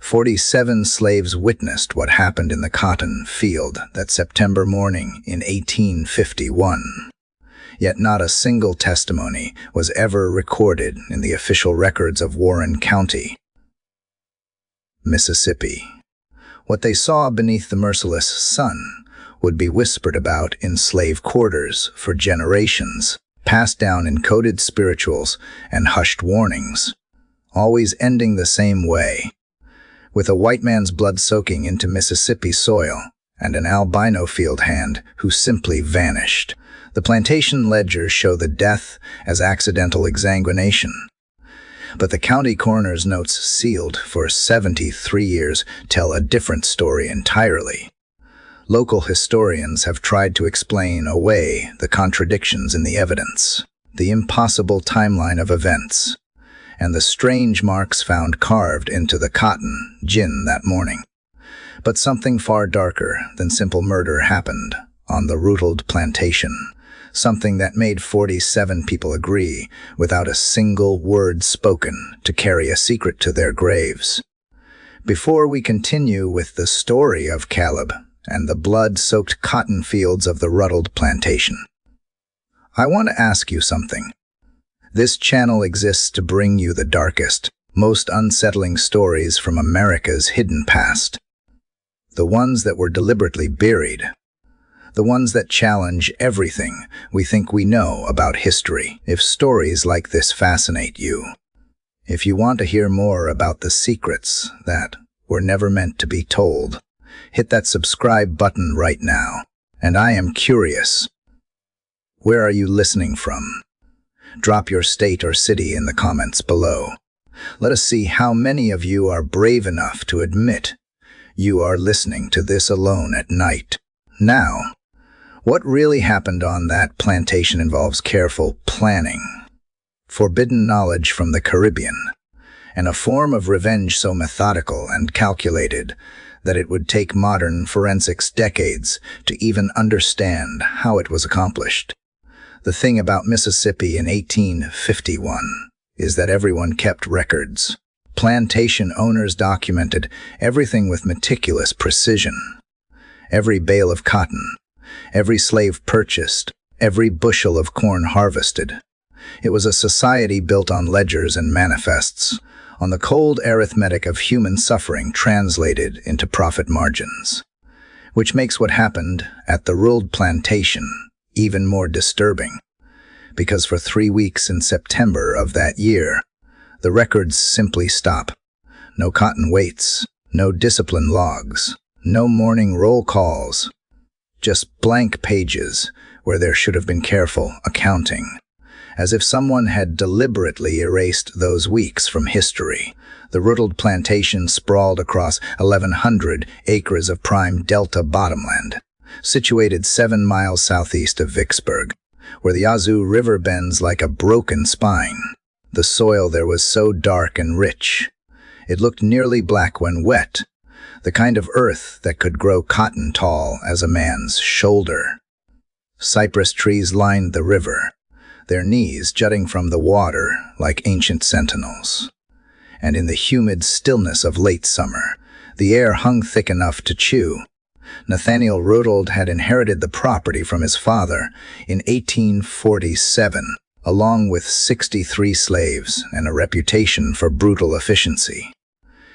47 slaves witnessed what happened in the cotton field that September morning in 1851. Yet not a single testimony was ever recorded in the official records of Warren County, Mississippi. What they saw beneath the merciless sun would be whispered about in slave quarters for generations, passed down in coded spirituals and hushed warnings, always ending the same way, with a white man's blood soaking into Mississippi soil and an albino field hand who simply vanished. The plantation ledgers show the death as accidental exsanguination, but the county coroner's notes sealed for 73 years tell a different story entirely. Local historians have tried to explain away the contradictions in the evidence, the impossible timeline of events, and the strange marks found carved into the cotton gin that morning. But something far darker than simple murder happened on the Rutland plantation, something that made 47 people agree, without a single word spoken, to carry a secret to their graves. Before we continue with the story of Caleb and the blood-soaked cotton fields of the Rutland plantation, I want to ask you something. This channel exists to bring you the darkest, most unsettling stories from America's hidden past. The ones that were deliberately buried. The ones that challenge everything we think we know about history. If stories like this fascinate you, if you want to hear more about the secrets that were never meant to be told, hit that subscribe button right now. And I am curious, where are you listening from? Drop your state or city in the comments below. Let us see how many of you are brave enough to admit you are listening to this alone at night. Now, what really happened on that plantation involves careful planning, forbidden knowledge from the Caribbean, and a form of revenge so methodical and calculated that it would take modern forensics decades to even understand how it was accomplished. The thing about Mississippi in 1851 is that everyone kept records. Plantation owners documented everything with meticulous precision. Every bale of cotton, every slave purchased, every bushel of corn harvested. It was a society built on ledgers and manifests, on the cold arithmetic of human suffering translated into profit margins. Which makes what happened at the Rutland plantation even more disturbing, because for 3 weeks in September of that year, the records simply stop. No cotton weights, no discipline logs, no morning roll calls, just blank pages where there should have been careful accounting, as if someone had deliberately erased those weeks from history. The Rutland plantation sprawled across 1,100 acres of prime delta bottomland, situated 7 miles southeast of Vicksburg, where the Yazoo River bends like a broken spine. The soil there was so dark and rich, it looked nearly black when wet, the kind of earth that could grow cotton tall as a man's shoulder. Cypress trees lined the river, their knees jutting from the water like ancient sentinels. And in the humid stillness of late summer, the air hung thick enough to chew. Nathaniel Rutland had inherited the property from his father in 1847, along with 63 slaves and a reputation for brutal efficiency.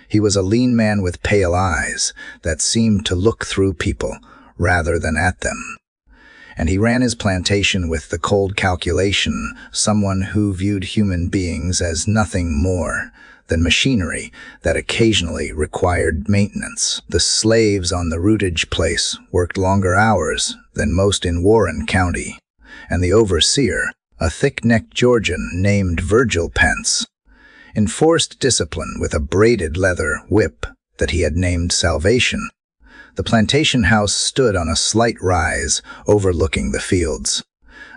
He was a lean man with pale eyes that seemed to look through people rather than at them. And he ran his plantation with the cold calculation, someone who viewed human beings as nothing more than machinery that occasionally required maintenance. The slaves on the Rutledge place worked longer hours than most in Warren County, and the overseer, a thick-necked Georgian named Virgil Pence, enforced discipline with a braided leather whip that he had named Salvation. The plantation house stood on a slight rise overlooking the fields,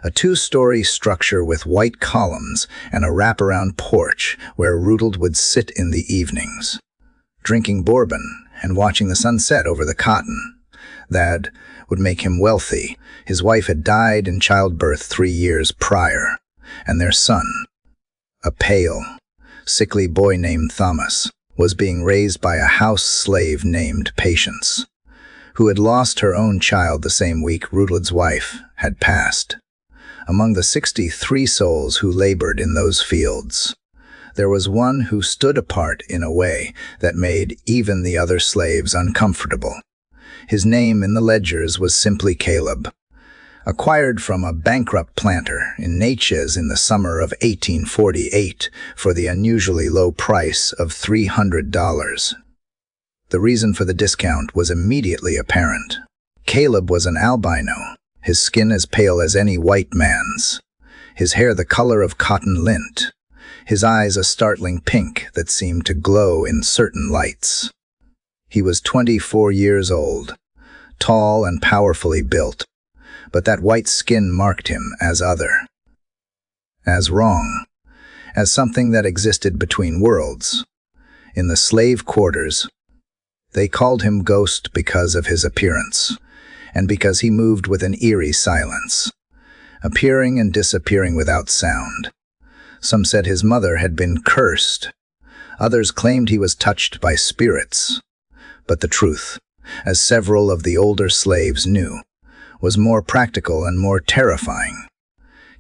a 2-story structure with white columns and a wraparound porch where Rutland would sit in the evenings, drinking bourbon and watching the sunset over the cotton. That would make him wealthy. His wife had died in childbirth 3 years prior, and their son, a pale, sickly boy named Thomas, was being raised by a house slave named Patience, who had lost her own child the same week Rutled's wife had passed. Among the 63 souls who labored in those fields, there was one who stood apart in a way that made even the other slaves uncomfortable. His name in the ledgers was simply Caleb, acquired from a bankrupt planter in Natchez in the summer of 1848 for the unusually low price of $300. The reason for the discount was immediately apparent. Caleb was an albino, his skin as pale as any white man's, his hair the color of cotton lint, his eyes a startling pink that seemed to glow in certain lights. He was 24 years old, tall and powerfully built, but that white skin marked him as other, as wrong, as something that existed between worlds. In the slave quarters, they called him Ghost because of his appearance, and because he moved with an eerie silence, appearing and disappearing without sound. Some said his mother had been cursed. Others claimed he was touched by spirits. But the truth, as several of the older slaves knew, was more practical and more terrifying.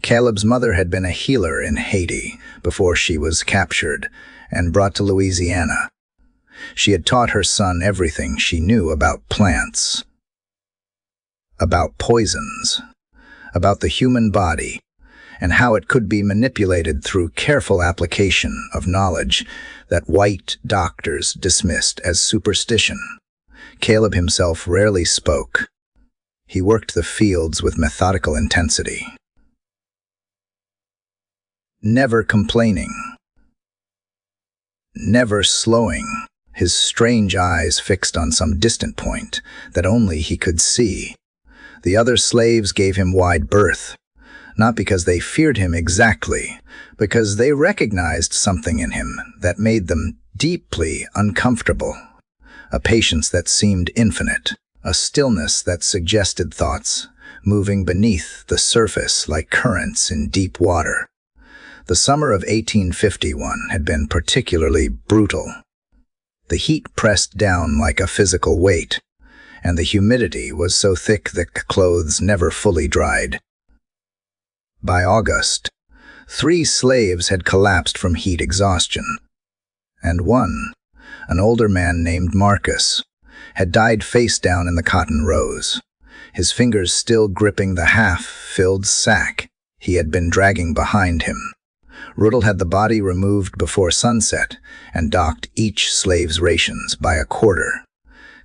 Caleb's mother had been a healer in Haiti before she was captured and brought to Louisiana. She had taught her son everything she knew about plants, about poisons, about the human body, and how it could be manipulated through careful application of knowledge that white doctors dismissed as superstition. Caleb himself rarely spoke. He worked the fields with methodical intensity, never complaining, never slowing, his strange eyes fixed on some distant point that only he could see. The other slaves gave him wide berth, not because they feared him exactly, because they recognized something in him that made them deeply uncomfortable, a patience that seemed infinite, a stillness that suggested thoughts moving beneath the surface like currents in deep water. The summer of 1851 had been particularly brutal. The heat pressed down like a physical weight, and the humidity was so thick that clothes never fully dried. By August, 3 slaves had collapsed from heat exhaustion, and one, an older man named Marcus, had died face down in the cotton rows, his fingers still gripping the half-filled sack he had been dragging behind him. Rutledge had the body removed before sunset and docked each slave's rations by a quarter,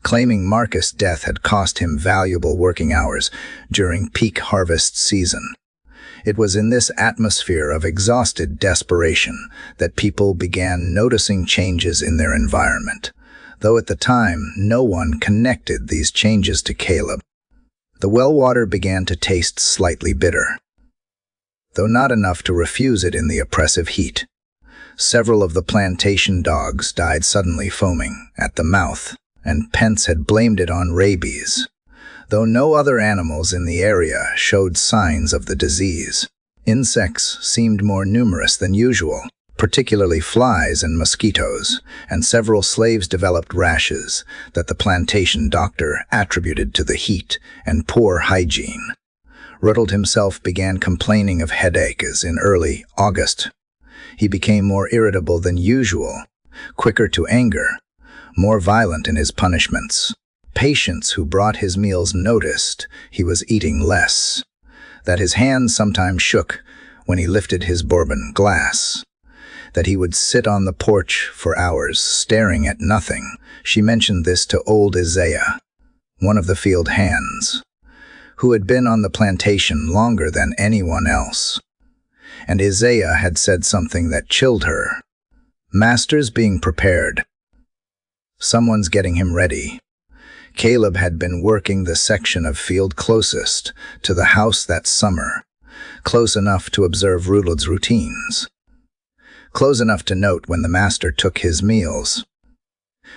claiming Marcus' death had cost him valuable working hours during peak harvest season. It was in this atmosphere of exhausted desperation that people began noticing changes in their environment, though at the time no one connected these changes to Caleb. The well water began to taste slightly bitter, though not enough to refuse it in the oppressive heat. Several of the plantation dogs died suddenly foaming at the mouth, and Pence had blamed it on rabies, though no other animals in the area showed signs of the disease. Insects seemed more numerous than usual, particularly flies and mosquitoes, and several slaves developed rashes that the plantation doctor attributed to the heat and poor hygiene. Rutledge himself began complaining of headaches in early August. He became more irritable than usual, quicker to anger, more violent in his punishments. Patients who brought his meals noticed he was eating less, that his hands sometimes shook when he lifted his bourbon glass, that he would sit on the porch for hours staring at nothing. She mentioned this to old Isaiah, one of the field hands, who had been on the plantation longer than anyone else. And Isaiah had said something that chilled her. "Master's being prepared. Someone's getting him ready." Caleb had been working the section of field closest to the house that summer, close enough to observe Rutledge's routines, close enough to note when the master took his meals,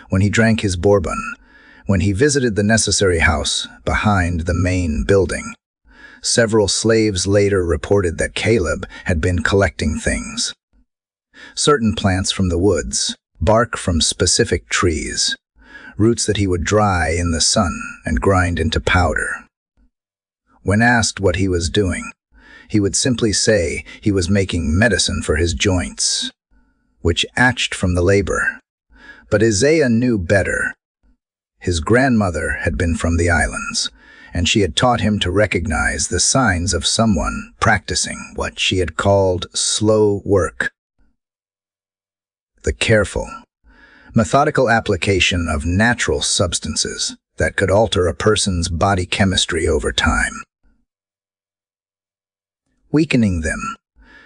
when he drank his bourbon, when he visited the necessary house behind the main building. Several slaves later reported that Caleb had been collecting things. Certain plants from the woods, bark from specific trees, roots that he would dry in the sun and grind into powder. When asked what he was doing, he would simply say he was making medicine for his joints, which ached from the labor. But Isaiah knew better. His grandmother had been from the islands, and she had taught him to recognize the signs of someone practicing what she had called slow work. The careful, methodical application of natural substances that could alter a person's body chemistry over time, weakening them,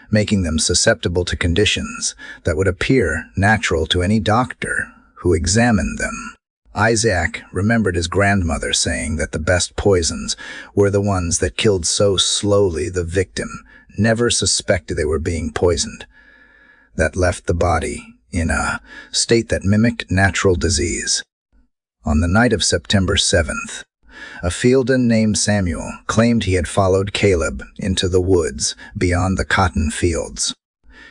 making them susceptible to conditions that would appear natural to any doctor who examined them. Isaac remembered his grandmother saying that the best poisons were the ones that killed so slowly the victim never suspected they were being poisoned, that left the body in a state that mimicked natural disease. On the night of September 7th, a fieldsman named Samuel claimed he had followed Caleb into the woods beyond the cotton fields.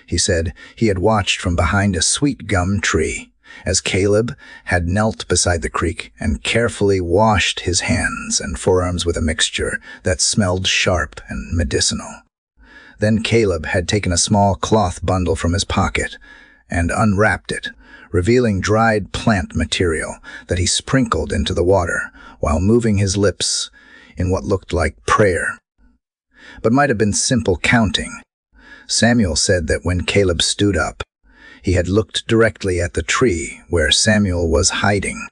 He said he had watched from behind a sweet gum tree as Caleb had knelt beside the creek and carefully washed his hands and forearms with a mixture that smelled sharp and medicinal. Then Caleb had taken a small cloth bundle from his pocket and unwrapped it, revealing dried plant material that he sprinkled into the water while moving his lips in what looked like prayer, but might have been simple counting. Samuel said that when Caleb stood up, he had looked directly at the tree where Samuel was hiding,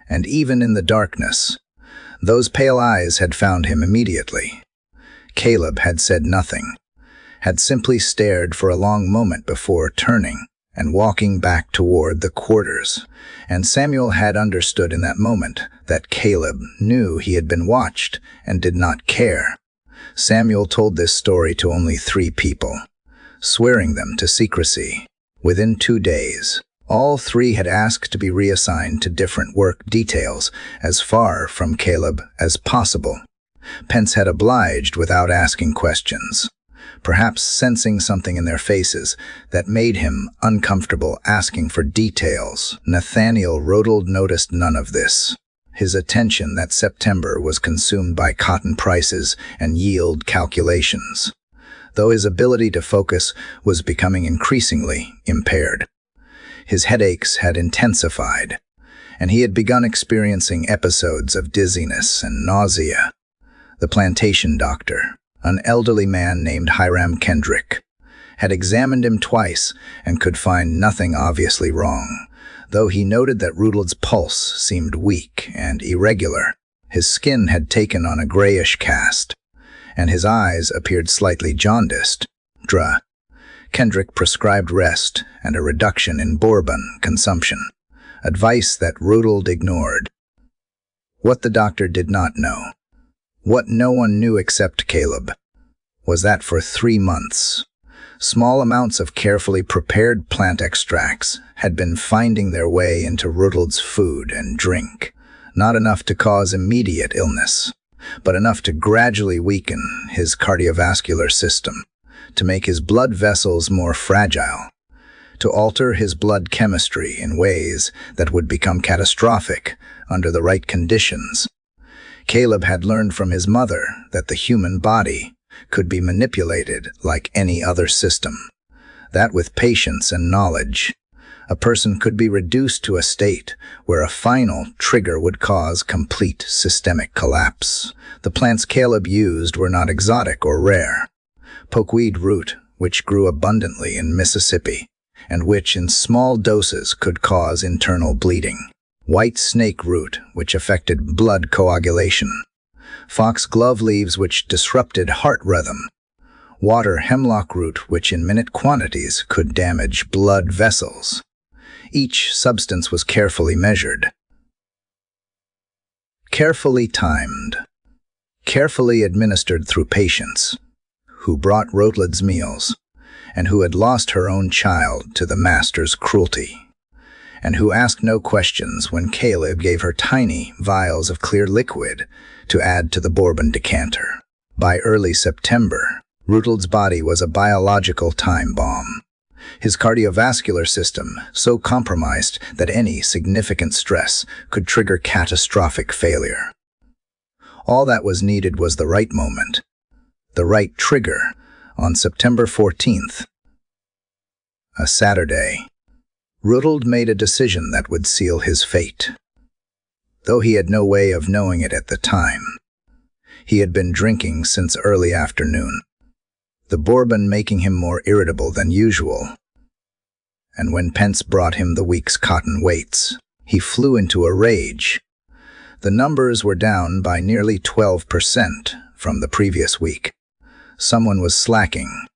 and even in the darkness, those pale eyes had found him immediately. Caleb had said nothing, had simply stared for a long moment before turning and walking back toward the quarters, and Samuel had understood in that moment that Caleb knew he had been watched and did not care. Samuel told this story to only 3 people, swearing them to secrecy. Within 2 days, all 3 had asked to be reassigned to different work details as far from Caleb as possible. Pence had obliged without asking questions, perhaps sensing something in their faces that made him uncomfortable asking for details. Nathaniel Rodald noticed none of this. His attention that September was consumed by cotton prices and yield calculations, though his ability to focus was becoming increasingly impaired. His headaches had intensified, and he had begun experiencing episodes of dizziness and nausea. The plantation doctor, an elderly man named Hiram Kendrick, had examined him twice and could find nothing obviously wrong, though he noted that Rodald's pulse seemed weak and irregular. His skin had taken on a grayish cast, and his eyes appeared slightly jaundiced. Kendrick prescribed rest and a reduction in bourbon consumption, advice that Rodald ignored. What the doctor did not know, what no one knew except Caleb, was that for 3 months, small amounts of carefully prepared plant extracts had been finding their way into Rodald's food and drink, not enough to cause immediate illness, but enough to gradually weaken his cardiovascular system, to make his blood vessels more fragile, to alter his blood chemistry in ways that would become catastrophic under the right conditions. Caleb had learned from his mother that the human body could be manipulated like any other system, that with patience and knowledge, a person could be reduced to a state where a final trigger would cause complete systemic collapse. The plants Caleb used were not exotic or rare. Pokeweed root, which grew abundantly in Mississippi, and which in small doses could cause internal bleeding. White snake root, which affected blood coagulation. Foxglove leaves, which disrupted heart rhythm. Water hemlock root, which in minute quantities could damage blood vessels. Each substance was carefully measured, carefully timed, carefully administered through patients who brought Rodald's meals, and who had lost her own child to the master's cruelty, and who asked no questions when Caleb gave her tiny vials of clear liquid to add to the bourbon decanter. By early September, Rodald's body was a biological time bomb. his cardiovascular system so compromised that any significant stress could trigger catastrophic failure. All that was needed was the right moment, the right trigger, on September 14th, a Saturday. Rutland made a decision that would seal his fate. Though he had no way of knowing it at the time, he had been drinking since early afternoon, the bourbon making him more irritable than usual. And when Pence brought him the week's cotton weights, he flew into a rage. The numbers were down by nearly 12% from the previous week. Someone was slacking.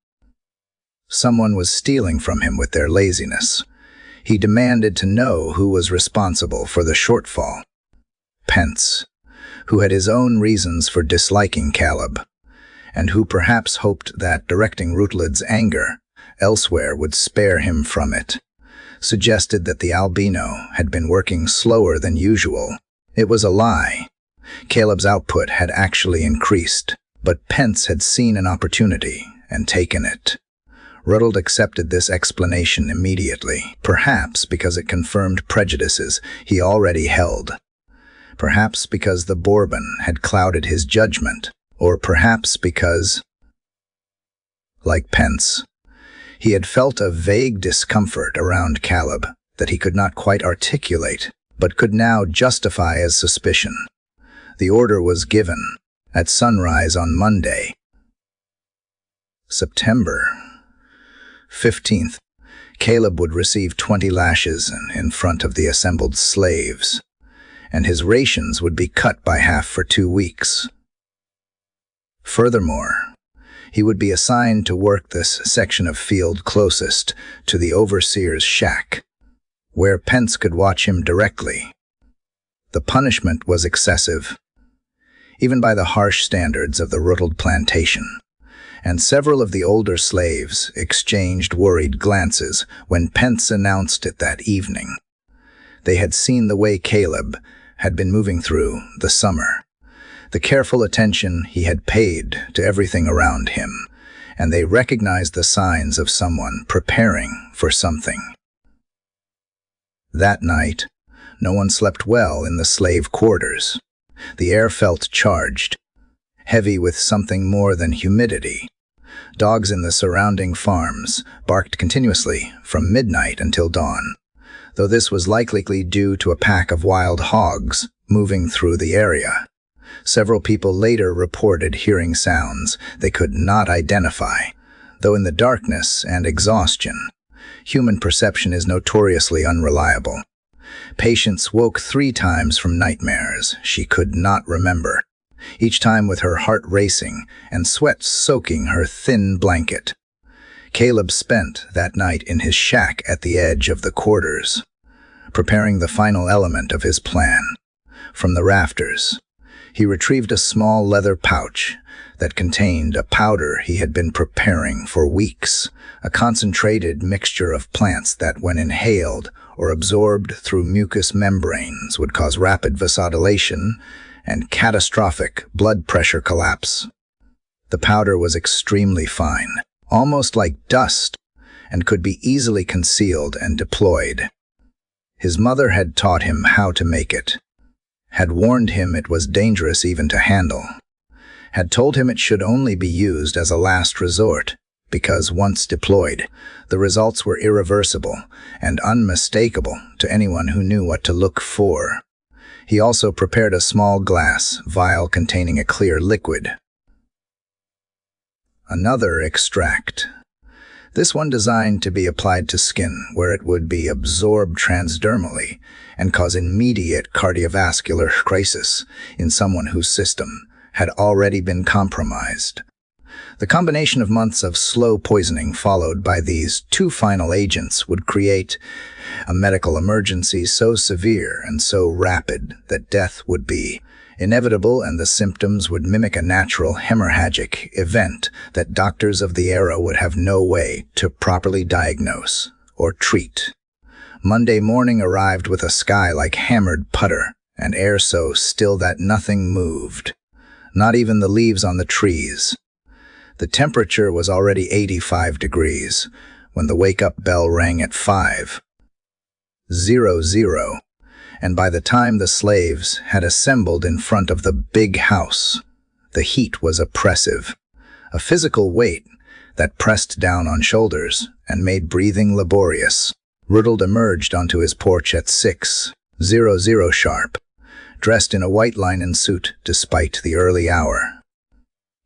Someone was stealing from him with their laziness. He demanded to know who was responsible for the shortfall. Pence, who had his own reasons for disliking Caleb, and who perhaps hoped that directing Rutland's anger elsewhere would spare him from it, suggested that the Albino had been working slower than usual. It was a lie. Caleb's output had actually increased, but Pence had seen an opportunity and taken it. Rutland accepted this explanation immediately, perhaps because it confirmed prejudices he already held. Perhaps because the bourbon had clouded his judgment, or perhaps because, like Pence, he had felt a vague discomfort around Caleb that he could not quite articulate, but could now justify as suspicion. The order was given at sunrise on Monday, September 15th. Caleb would receive 20 lashes in front of the assembled slaves, and his rations would be cut by half for 2 weeks. Furthermore, he would be assigned to work this section of field closest to the overseer's shack, where Pence could watch him directly. The punishment was excessive, even by the harsh standards of the Rutland plantation, and several of the older slaves exchanged worried glances when Pence announced it that evening. They had seen the way Caleb had been moving through the summer, the careful attention he had paid to everything around him, and they recognized the signs of someone preparing for something. That night, no one slept well in the slave quarters. The air felt charged, heavy with something more than humidity. Dogs in the surrounding farms barked continuously from midnight until dawn, though this was likely due to a pack of wild hogs moving through the area. Several people later reported hearing sounds they could not identify, though in the darkness and exhaustion, human perception is notoriously unreliable. Patience woke 3 times from nightmares she could not remember, each time with her heart racing and sweat soaking her thin blanket. Caleb spent that night in his shack at the edge of the quarters, preparing the final element of his plan. From the rafters, he retrieved a small leather pouch that contained a powder he had been preparing for weeks, a concentrated mixture of plants that, when inhaled or absorbed through mucous membranes, would cause rapid vasodilation and catastrophic blood pressure collapse. The powder was extremely fine, almost like dust, and could be easily concealed and deployed. His mother had taught him how to make it, had warned him it was dangerous even to handle, had told him it should only be used as a last resort, because once deployed, the results were irreversible and unmistakable to anyone who knew what to look for. He also prepared a small glass vial containing a clear liquid. Another extract, this one designed to be applied to skin where it would be absorbed transdermally and cause immediate cardiovascular crisis in someone whose system had already been compromised. The combination of months of slow poisoning followed by these 2 final agents would create a medical emergency so severe and so rapid that death would be inevitable and the symptoms would mimic a natural hemorrhagic event that doctors of the era would have no way to properly diagnose or treat. Monday morning arrived with a sky like hammered putter and air so still that nothing moved, not even the leaves on the trees. The temperature was already 85 degrees, when the wake-up bell rang at 5:00, and by the time the slaves had assembled in front of the big house, the heat was oppressive, a physical weight that pressed down on shoulders and made breathing laborious. Rutland emerged onto his porch at 6:00 sharp, dressed in a white linen suit despite the early hour.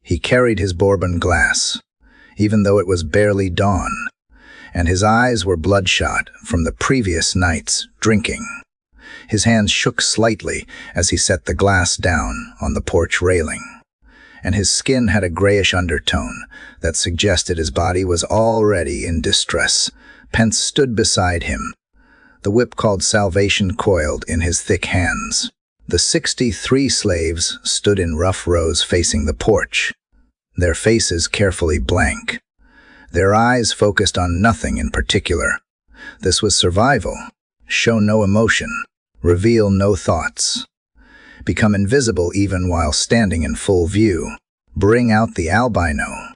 He carried his bourbon glass, even though it was barely dawn, and his eyes were bloodshot from the previous night's drinking. His hands shook slightly as he set the glass down on the porch railing, and his skin had a grayish undertone that suggested his body was already in distress. Pence stood beside him, the whip called Salvation coiled in his thick hands. The 63 slaves stood in rough rows facing the porch, their faces carefully blank, their eyes focused on nothing in particular. This was survival. Show no emotion, reveal no thoughts, become invisible even while standing in full view. Bring out the albino,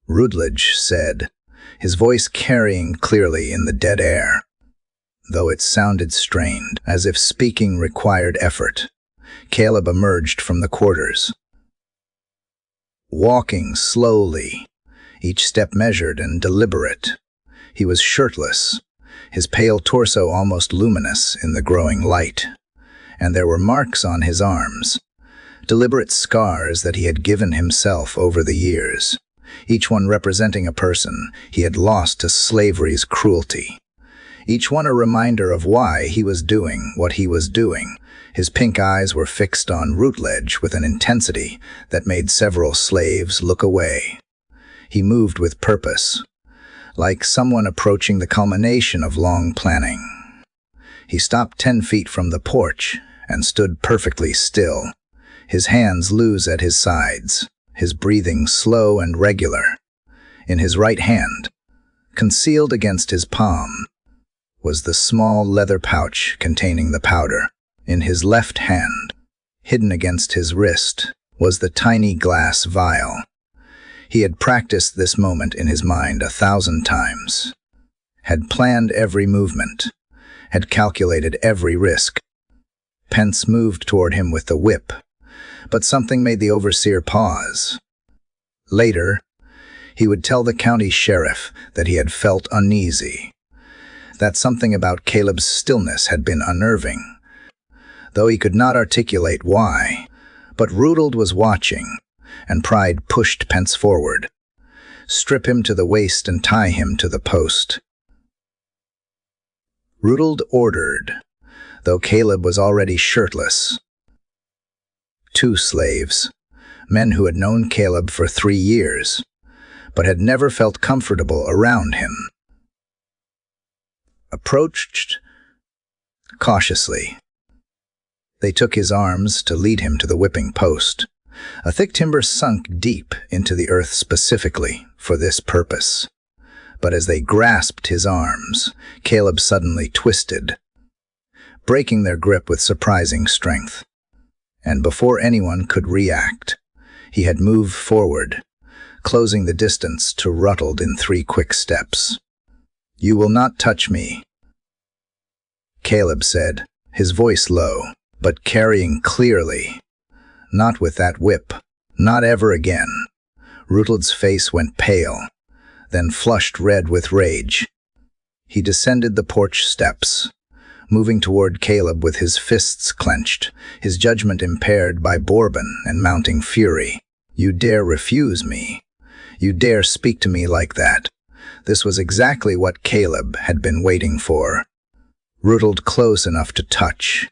Rutledge said, his voice carrying clearly in the dead air, though it sounded strained, as if speaking required effort. Caleb emerged from the quarters, walking slowly, each step measured and deliberate. He was shirtless, his pale torso almost luminous in the growing light, and there were marks on his arms, deliberate scars that he had given himself over the years, each one representing a person he had lost to slavery's cruelty, each one a reminder of why he was doing what he was doing. His pink eyes were fixed on Rutledge with an intensity that made several slaves look away. He moved with purpose, like someone approaching the culmination of long planning. He stopped 10 feet from the porch and stood perfectly still, his hands loose at his sides, his breathing slow and regular. In his right hand, concealed against his palm, was the small leather pouch containing the powder. In his left hand, hidden against his wrist, was the tiny glass vial. He had practiced this moment in his mind 1,000 times, had planned every movement, had calculated every risk. Pence moved toward him with the whip, but something made the overseer pause. Later, he would tell the county sheriff that he had felt uneasy, that something about Caleb's stillness had been unnerving, though he could not articulate why. But Rutland was watching, and pride pushed Pence forward. Strip him to the waist and tie him to the post, Rutland ordered, though Caleb was already shirtless. 2 slaves, men who had known Caleb for 3 years, but had never felt comfortable around him, approached cautiously. They took his arms to lead him to the whipping post, a thick timber sunk deep into the earth specifically for this purpose. But as they grasped his arms, Caleb suddenly twisted, breaking their grip with surprising strength. And before anyone could react, he had moved forward, closing the distance to Rutland in 3 quick steps. "You will not touch me," Caleb said, his voice low, but carrying clearly. "Not with that whip. Not ever again." Rutland's face went pale, then flushed red with rage. He descended the porch steps, moving toward Caleb with his fists clenched, his judgment impaired by bourbon and mounting fury. "You dare refuse me? You dare speak to me like that?" This was exactly what Caleb had been waiting for. Rutland close enough to touch,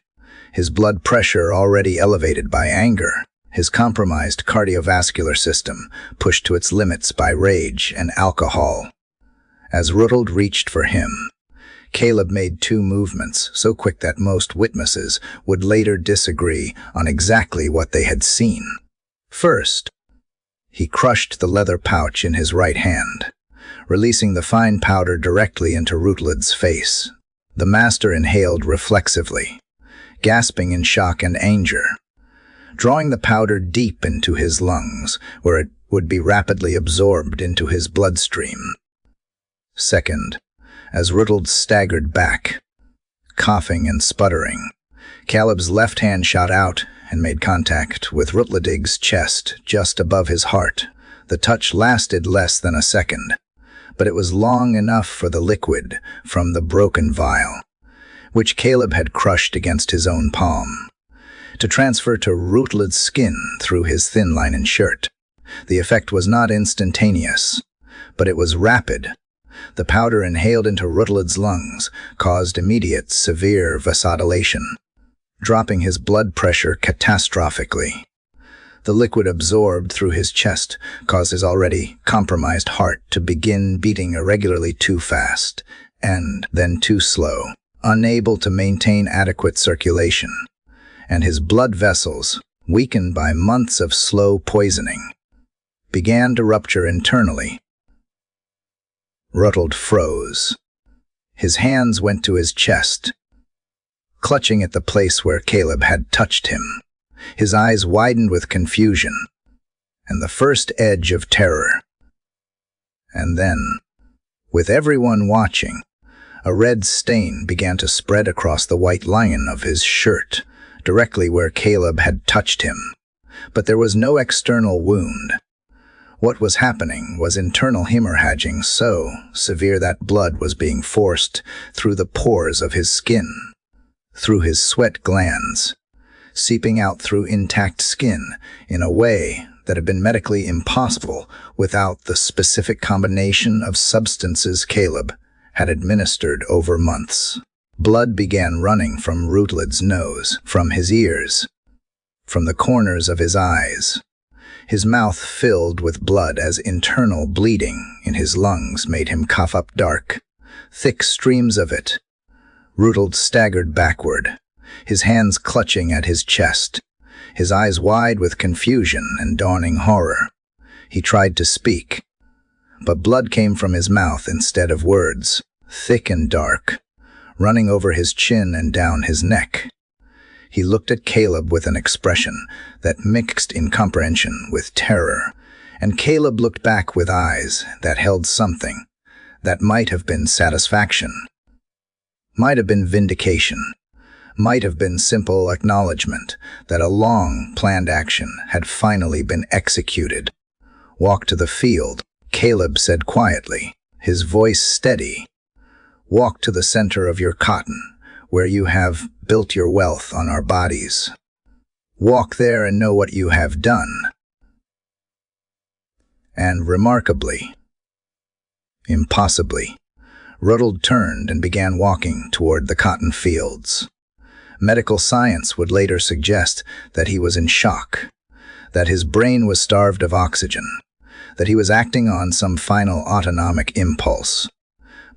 his blood pressure already elevated by anger, his compromised cardiovascular system pushed to its limits by rage and alcohol. As Rutland reached for him, Caleb made 2 movements so quick that most witnesses would later disagree on exactly what they had seen. First, he crushed the leather pouch in his right hand, releasing the fine powder directly into Rutland's face. The master inhaled reflexively, gasping in shock and anger, drawing the powder deep into his lungs, where it would be rapidly absorbed into his bloodstream. Second, as Rutland staggered back, coughing and sputtering, Caleb's left hand shot out and made contact with Rutleddig's chest just above his heart. The touch lasted less than a second, but it was long enough for the liquid from the broken vial, which Caleb had crushed against his own palm, to transfer to Rutled's skin through his thin linen shirt. The effect was not instantaneous, but it was rapid. The powder inhaled into Rutled's lungs caused immediate, severe vasodilation, dropping his blood pressure catastrophically. The liquid absorbed through his chest caused his already compromised heart to begin beating irregularly, too fast and then too slow, unable to maintain adequate circulation, and his blood vessels, weakened by months of slow poisoning, began to rupture internally. Rutland froze. His hands went to his chest, clutching at the place where Caleb had touched him. His eyes widened with confusion and the first edge of terror. And then, with everyone watching, a red stain began to spread across the white lining of his shirt, directly where Caleb had touched him. But there was no external wound. What was happening was internal hemorrhaging so severe that blood was being forced through the pores of his skin, through his sweat glands, seeping out through intact skin in a way that had been medically impossible without the specific combination of substances Caleb had administered over months. Blood began running from Rutled's nose, from his ears, from the corners of his eyes. His mouth filled with blood as internal bleeding in his lungs made him cough up dark, thick streams of it. Rutland staggered backward, his hands clutching at his chest, his eyes wide with confusion and dawning horror. He tried to speak, but blood came from his mouth instead of words, thick and dark, running over his chin and down his neck. He looked at Caleb with an expression that mixed incomprehension with terror, and Caleb looked back with eyes that held something that might have been satisfaction, might have been vindication, might have been simple acknowledgement that a long-planned action had finally been executed. "Walk to the field," Caleb said quietly, his voice steady. "Walk to the center of your cotton, where you have built your wealth on our bodies. Walk there and know what you have done." And remarkably, impossibly, Rutland turned and began walking toward the cotton fields. Medical science would later suggest that he was in shock, that his brain was starved of oxygen, that he was acting on some final autonomic impulse.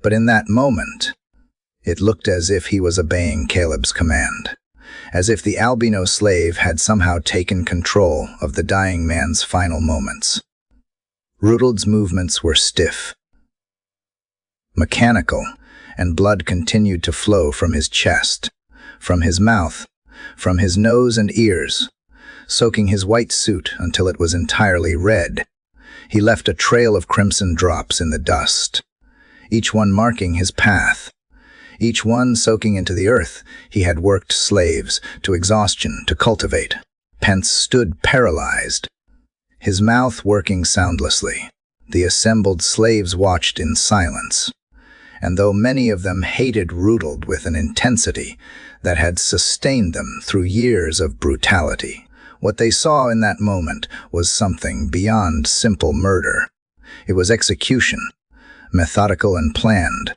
But in that moment, it looked as if he was obeying Caleb's command, as if the albino slave had somehow taken control of the dying man's final moments. Rutland's movements were stiff, mechanical, and blood continued to flow from his chest, from his mouth, from his nose and ears, soaking his white suit until it was entirely red. He left a trail of crimson drops in the dust, each one marking his path, each one soaking into the earth he had worked slaves to exhaustion to cultivate. Pence stood paralyzed, his mouth working soundlessly. The assembled slaves watched in silence, and though many of them hated Rutland with an intensity that had sustained them through years of brutality, what they saw in that moment was something beyond simple murder. It was execution, methodical and planned,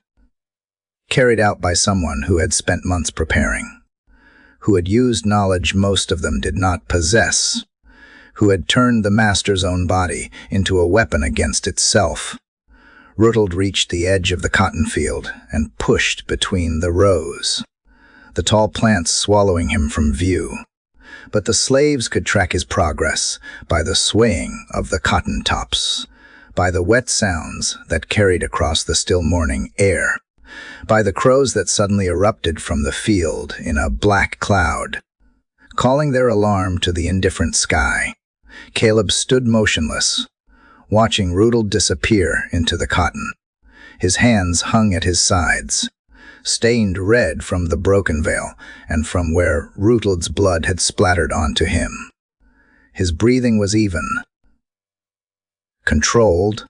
carried out by someone who had spent months preparing, who had used knowledge most of them did not possess, who had turned the master's own body into a weapon against itself. Rutland reached the edge of the cotton field and pushed between the rows, the tall plants swallowing him from view. But the slaves could track his progress by the swaying of the cotton tops, by the wet sounds that carried across the still morning air, by the crows that suddenly erupted from the field in a black cloud, calling their alarm to the indifferent sky. Caleb stood motionless, watching Rutland disappear into the cotton, His hands hung at his sides, stained red from the broken veil and from where Rutild's blood had splattered onto him. His breathing was even, controlled,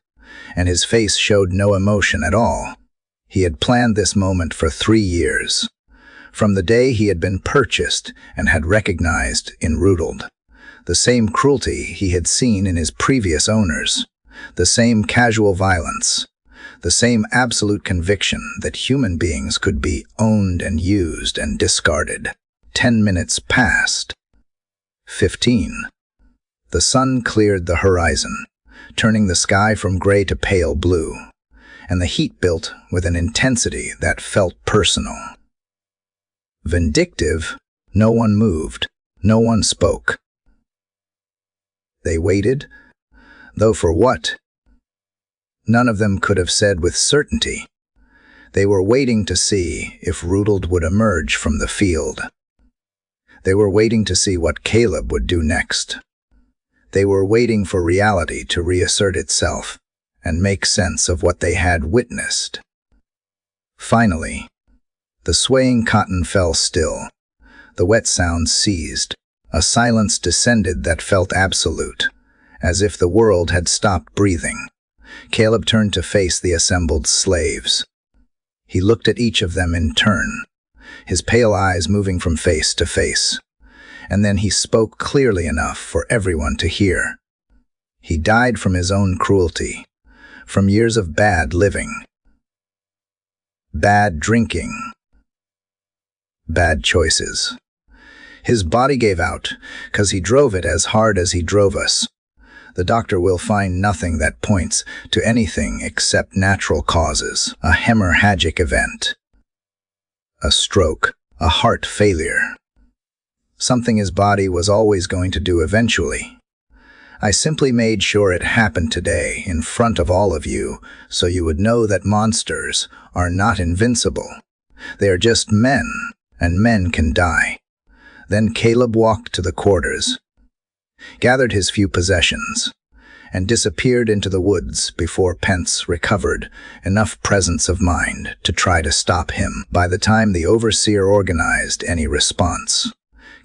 and his face showed no emotion at all. He had planned this moment for 3 years, from the day he had been purchased and had recognized in Rutild the same cruelty he had seen in his previous owners, the same casual violence, the same absolute conviction that human beings could be owned and used and discarded. 10 minutes passed. 15. The sun cleared the horizon, turning the sky from gray to pale blue, and the heat built with an intensity that felt personal. Vindictive, no one moved, no one spoke. They waited, though for what? None of them could have said with certainty. They were waiting to see if Rutild would emerge from the field. They were waiting to see what Caleb would do next. They were waiting for reality to reassert itself and make sense of what they had witnessed. Finally, the swaying cotton fell still. The wet sounds ceased. A silence descended that felt absolute, as if the world had stopped breathing. Caleb turned to face the assembled slaves. He looked at each of them in turn, his pale eyes moving from face to face, and then he spoke clearly enough for everyone to hear. He died from his own cruelty, from years of bad living, bad drinking, bad choices. His body gave out, 'cause he drove it as hard as he drove us. The doctor will find nothing that points to anything except natural causes, a hemorrhagic event, a stroke, a heart failure. Something his body was always going to do eventually. I simply made sure it happened today in front of all of you, so you would know that monsters are not invincible. They are just men, and men can die. Then Caleb walked to the quarters, gathered his few possessions, and disappeared into the woods before Pence recovered enough presence of mind to try to stop him. By the time the overseer organized any response,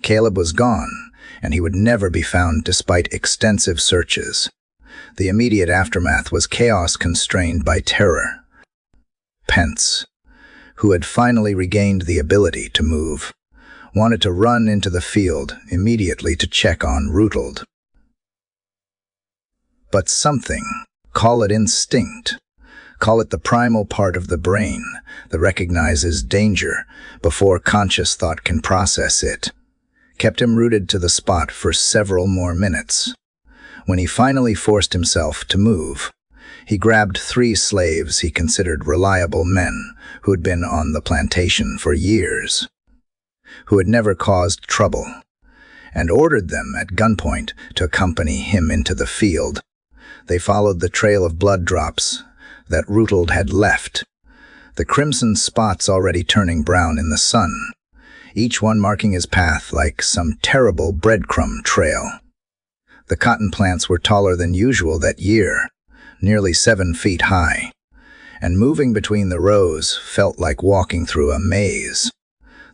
Caleb was gone, and he would never be found despite extensive searches. The immediate aftermath was chaos constrained by terror. Pence, who had finally regained the ability to move, wanted to run into the field immediately to check on Rutild. But something, call it instinct, call it the primal part of the brain that recognizes danger before conscious thought can process it, kept him rooted to the spot for several more minutes. When he finally forced himself to move, he grabbed 3 slaves he considered reliable men who had been on the plantation for years, who had never caused trouble, and ordered them at gunpoint to accompany him into the field. They followed the trail of blood drops that Rutild had left, the crimson spots already turning brown in the sun, each one marking his path like some terrible breadcrumb trail. The cotton plants were taller than usual that year, nearly 7 feet high, and moving between the rows felt like walking through a maze.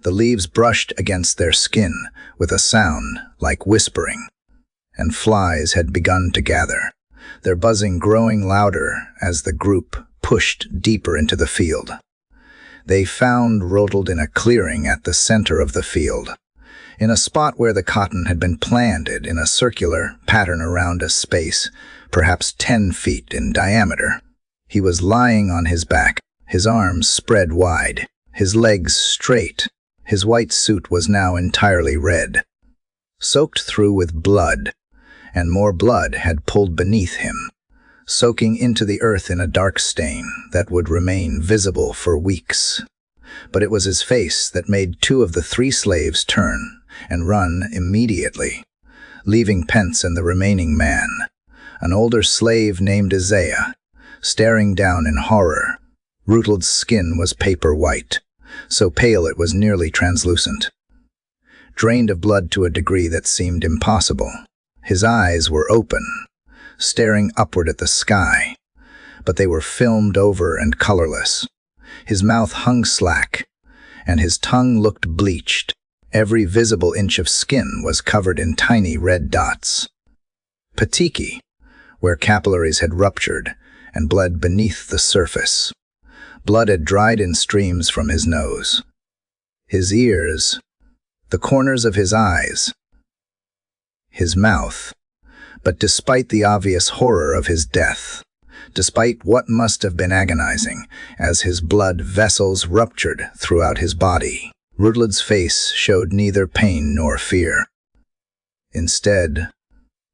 The leaves brushed against their skin with a sound like whispering, and flies had begun to gather, their buzzing growing louder as the group pushed deeper into the field. They found Rutild in a clearing at the center of the field, in a spot where the cotton had been planted in a circular pattern around a space, perhaps 10 feet in diameter. He was lying on his back, his arms spread wide, his legs straight. His white suit was now entirely red, soaked through with blood, and more blood had pooled beneath him, soaking into the earth in a dark stain that would remain visible for weeks. But it was his face that made 2 of the 3 slaves turn and run immediately, leaving Pence and the remaining man, an older slave named Isaiah, staring down in horror. Rutild's skin was paper white, so pale it was nearly translucent, drained of blood to a degree that seemed impossible. His eyes were open, staring upward at the sky, but they were filmed over and colorless. His mouth hung slack, and his tongue looked bleached. Every visible inch of skin was covered in tiny red dots. Petechiae, where capillaries had ruptured and bled beneath the surface. Blood had dried in streams from his nose, his ears, the corners of his eyes, his mouth. But despite the obvious horror of his death, despite what must have been agonizing as his blood vessels ruptured throughout his body, Rutled's face showed neither pain nor fear. Instead,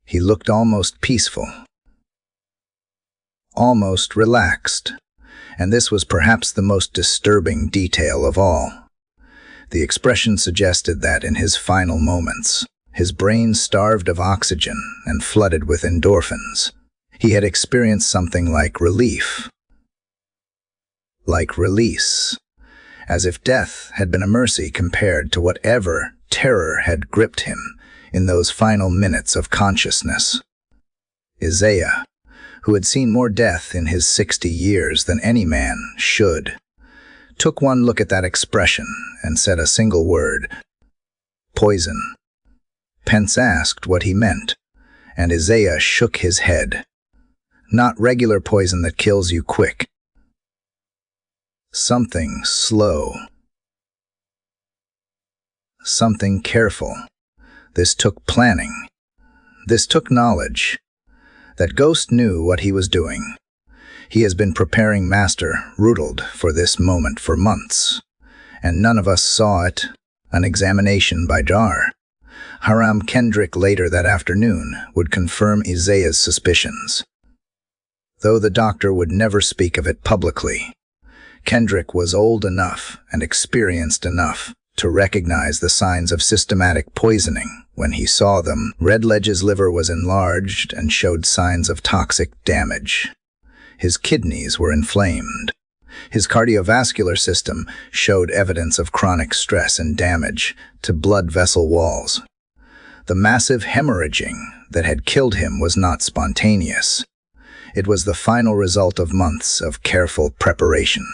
he looked almost peaceful, almost relaxed, and this was perhaps the most disturbing detail of all. The expression suggested that in his final moments, his brain starved of oxygen and flooded with endorphins. He had experienced something like relief, like release, as if death had been a mercy compared to whatever terror had gripped him in those final minutes of consciousness. Isaiah, who had seen more death in his 60 years than any man should, took one look at that expression and said a single word: poison. Pence asked what he meant, and Isaiah shook his head. Not regular poison that kills you quick. Something slow. Something careful. This took planning. This took knowledge. That ghost knew what he was doing. He has been preparing Master Rutland for this moment for months, and none of us saw it. An examination by Jar. Hiram Kendrick later that afternoon would confirm Isaiah's suspicions. Though the doctor would never speak of it publicly, Kendrick was old enough and experienced enough to recognize the signs of systematic poisoning when he saw them. Rutledge's liver was enlarged and showed signs of toxic damage. His kidneys were inflamed. His cardiovascular system showed evidence of chronic stress and damage to blood vessel walls. The massive hemorrhaging that had killed him was not spontaneous. It was the final result of months of careful preparation.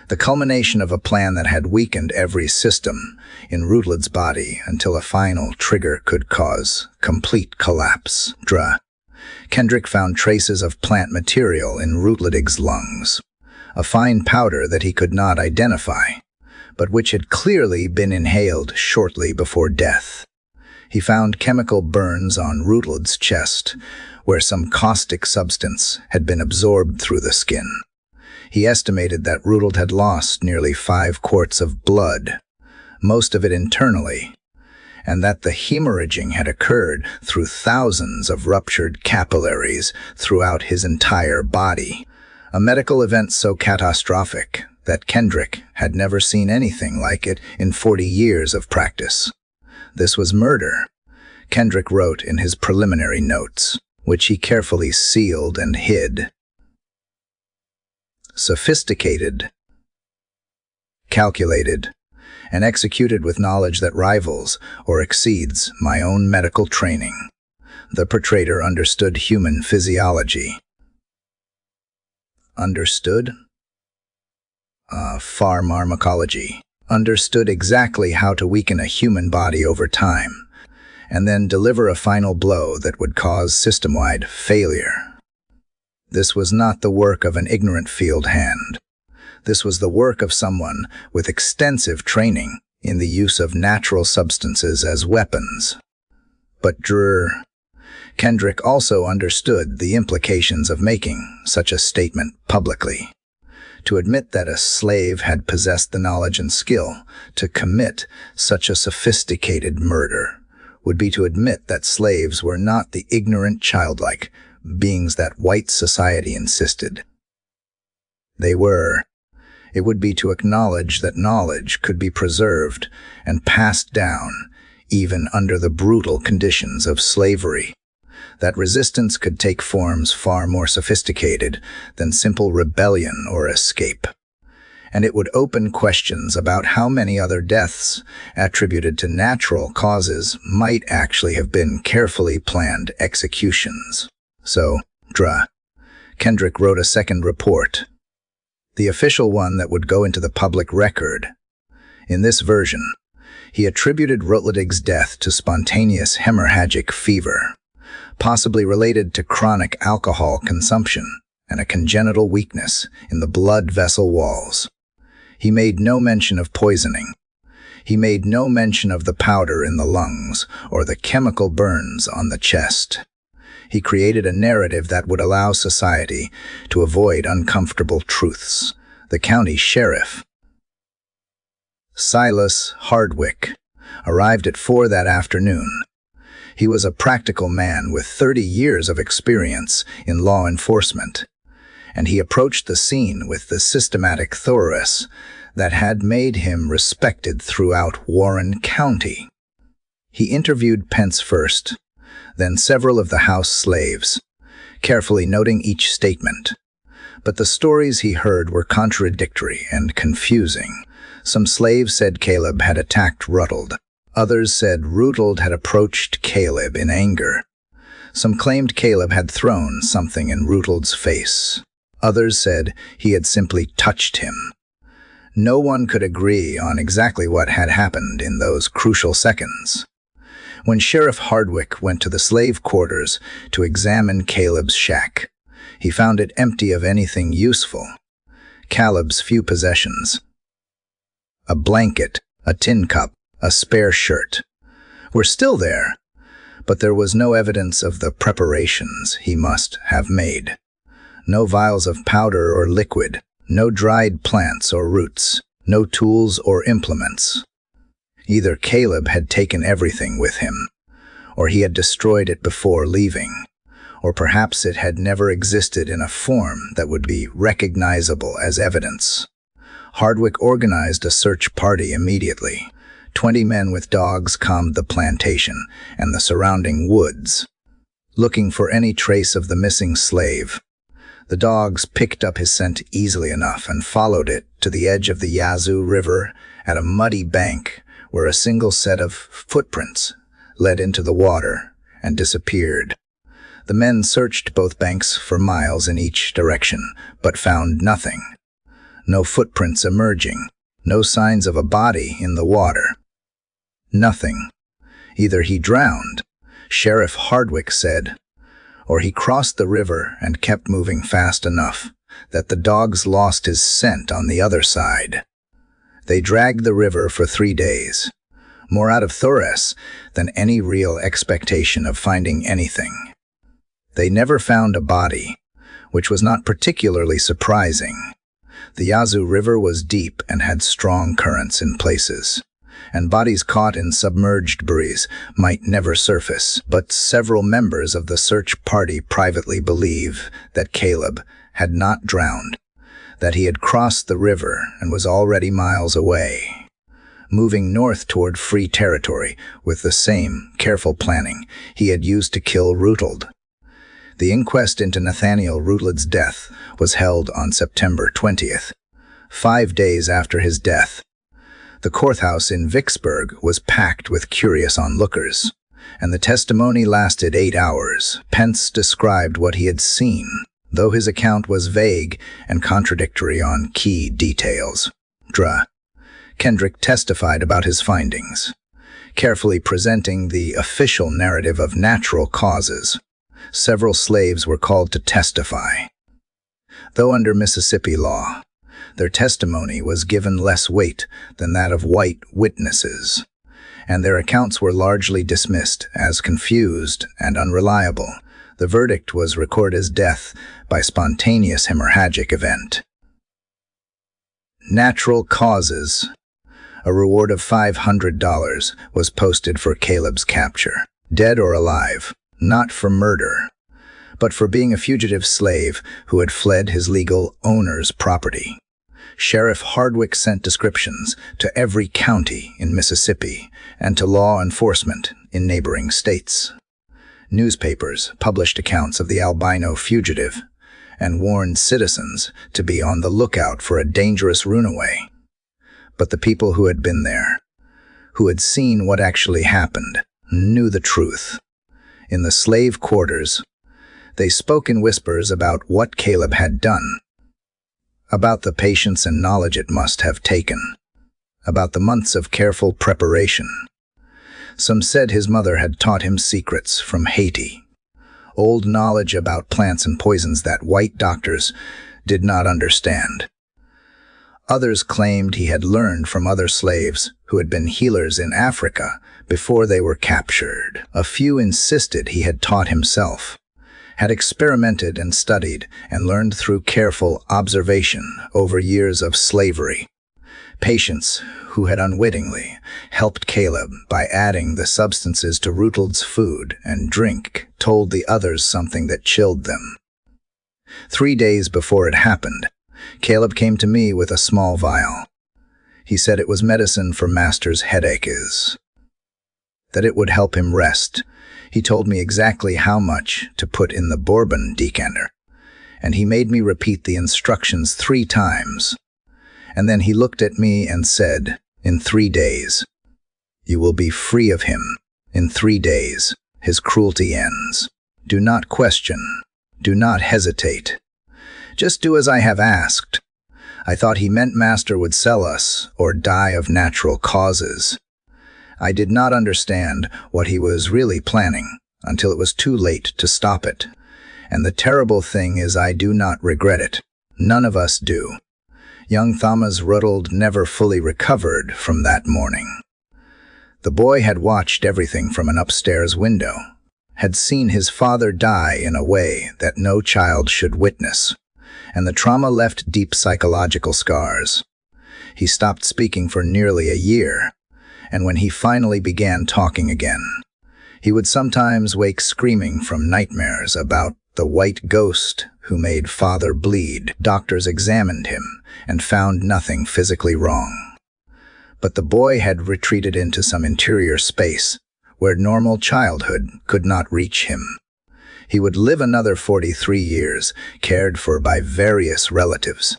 The culmination of a plan that had weakened every system in Rutledge's body until a final trigger could cause complete collapse. Kendrick found traces of plant material in Rutledge's lungs, a fine powder that he could not identify, but which had clearly been inhaled shortly before death. He found chemical burns on Rutledge's chest, where some caustic substance had been absorbed through the skin. He estimated that Rutledge had lost nearly 5 quarts of blood, most of it internally, and that the hemorrhaging had occurred through thousands of ruptured capillaries throughout his entire body. A medical event so catastrophic that Kendrick had never seen anything like it in 40 years of practice. This was murder, Kendrick wrote in his preliminary notes, which he carefully sealed and hid. Sophisticated, calculated, and executed with knowledge that rivals or exceeds my own medical training. The perpetrator understood human physiology. Understood? Pharmacology. Understood exactly how to weaken a human body over time, and then deliver a final blow that would cause system-wide failure. This was not the work of an ignorant field hand. This was the work of someone with extensive training in the use of natural substances as weapons. But Kendrick also understood the implications of making such a statement publicly. To admit that a slave had possessed the knowledge and skill to commit such a sophisticated murder would be to admit that slaves were not the ignorant, childlike beings that white society insisted they were. It would be to acknowledge that knowledge could be preserved and passed down even under the brutal conditions of slavery, that resistance could take forms far more sophisticated than simple rebellion or escape. And it would open questions about how many other deaths attributed to natural causes might actually have been carefully planned executions. So, Kendrick wrote a second report, the official one that would go into the public record. In this version, he attributed Rutledge's death to spontaneous hemorrhagic fever, possibly related to chronic alcohol consumption and a congenital weakness in the blood vessel walls. He made no mention of poisoning. He made no mention of the powder in the lungs or the chemical burns on the chest. He created a narrative that would allow society to avoid uncomfortable truths. The county sheriff, Silas Hardwick, arrived at 4 that afternoon. He was a practical man with 30 years of experience in law enforcement, and he approached the scene with the systematic thoroughness that had made him respected throughout Warren County. He interviewed Pence first, then several of the house slaves, carefully noting each statement. But the stories he heard were contradictory and confusing. Some slaves said Caleb had attacked Rutledge. Others said Rutledge had approached Caleb in anger. Some claimed Caleb had thrown something in Rutledge's face. Others said he had simply touched him. No one could agree on exactly what had happened in those crucial seconds. When Sheriff Hardwick went to the slave quarters to examine Caleb's shack, he found it empty of anything useful. Caleb's few possessions, a blanket, a tin cup, a spare shirt, were still there, but there was no evidence of the preparations he must have made. No vials of powder or liquid, no dried plants or roots, no tools or implements. Either Caleb had taken everything with him, or he had destroyed it before leaving, or perhaps it had never existed in a form that would be recognizable as evidence. Hardwick organized a search party immediately. 20 men with dogs combed the plantation and the surrounding woods, looking for any trace of the missing slave. The dogs picked up his scent easily enough and followed it to the edge of the Yazoo River at a muddy bank where a single set of footprints led into the water and disappeared. The men searched both banks for miles in each direction, but found nothing. No footprints emerging, no signs of a body in the water. Nothing. Either he drowned, Sheriff Hardwick said, or he crossed the river and kept moving fast enough that the dogs lost his scent on the other side. They dragged the river for 3 days, more out of thirst than any real expectation of finding anything. They never found a body, which was not particularly surprising. The Yazoo River was deep and had strong currents in places, and bodies caught in submerged breeze might never surface. But several members of the search party privately believe that Caleb had not drowned, that he had crossed the river and was already miles away, moving north toward free territory with the same careful planning he had used to kill Rutledge. The inquest into Nathaniel Rutledge's death was held on September 20th, 5 days after his death. The courthouse in Vicksburg was packed with curious onlookers, and the testimony lasted 8 hours. Pence described what he had seen, though his account was vague and contradictory on key details. Kendrick testified about his findings, carefully presenting the official narrative of natural causes. Several slaves were called to testify, though under Mississippi law, their testimony was given less weight than that of white witnesses, and their accounts were largely dismissed as confused and unreliable. The verdict was recorded as death by spontaneous hemorrhagic event. Natural causes. A reward of $500 was posted for Caleb's capture, dead or alive, not for murder, but for being a fugitive slave who had fled his legal owner's property. Sheriff Hardwick sent descriptions to every county in Mississippi and to law enforcement in neighboring states. Newspapers published accounts of the albino fugitive and warned citizens to be on the lookout for a dangerous runaway. But the people who had been there, who had seen what actually happened, knew the truth. In the slave quarters, They spoke in whispers about what Caleb had done, about the patience and knowledge it must have taken, about the months of careful preparation. Some said his mother had taught him secrets from Haiti, old knowledge about plants and poisons that white doctors did not understand. Others claimed he had learned from other slaves who had been healers in Africa before they were captured. A few insisted he had taught himself, had experimented and studied and learned through careful observation over years of slavery. Patients who had unwittingly helped Caleb by adding the substances to Rutel's food and drink told the others something that chilled them. 3 days before it happened, Caleb came to me with a small vial. He said it was medicine for Master's headaches, that it would help him rest. He told me exactly how much to put in the bourbon decanter, and he made me repeat the instructions 3 times. And then he looked at me and said, "In 3 days, you will be free of him. In 3 days, his cruelty ends. Do not question. Do not hesitate. Just do as I have asked." I thought he meant Master would sell us or die of natural causes. I did not understand what he was really planning until it was too late to stop it. And the terrible thing is I do not regret it. None of us do. Young Thomas Rutland never fully recovered from that morning. The boy had watched everything from an upstairs window, had seen his father die in a way that no child should witness, and the trauma left deep psychological scars. He stopped speaking for nearly a year, and when he finally began talking again, he would sometimes wake screaming from nightmares about the white ghost who made father bleed. Doctors examined him and found nothing physically wrong. But the boy had retreated into some interior space where normal childhood could not reach him. He would live another 43 years, cared for by various relatives,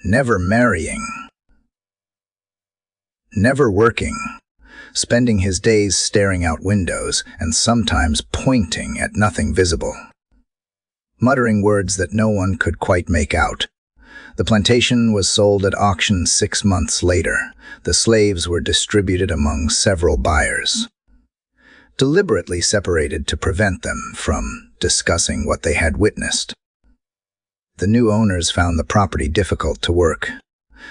never marrying, never working, spending his days staring out windows and sometimes pointing at nothing visible, muttering words that no one could quite make out. The plantation was sold at auction 6 months later. The slaves were distributed among several buyers, deliberately separated to prevent them from discussing what they had witnessed. The new owners found the property difficult to work.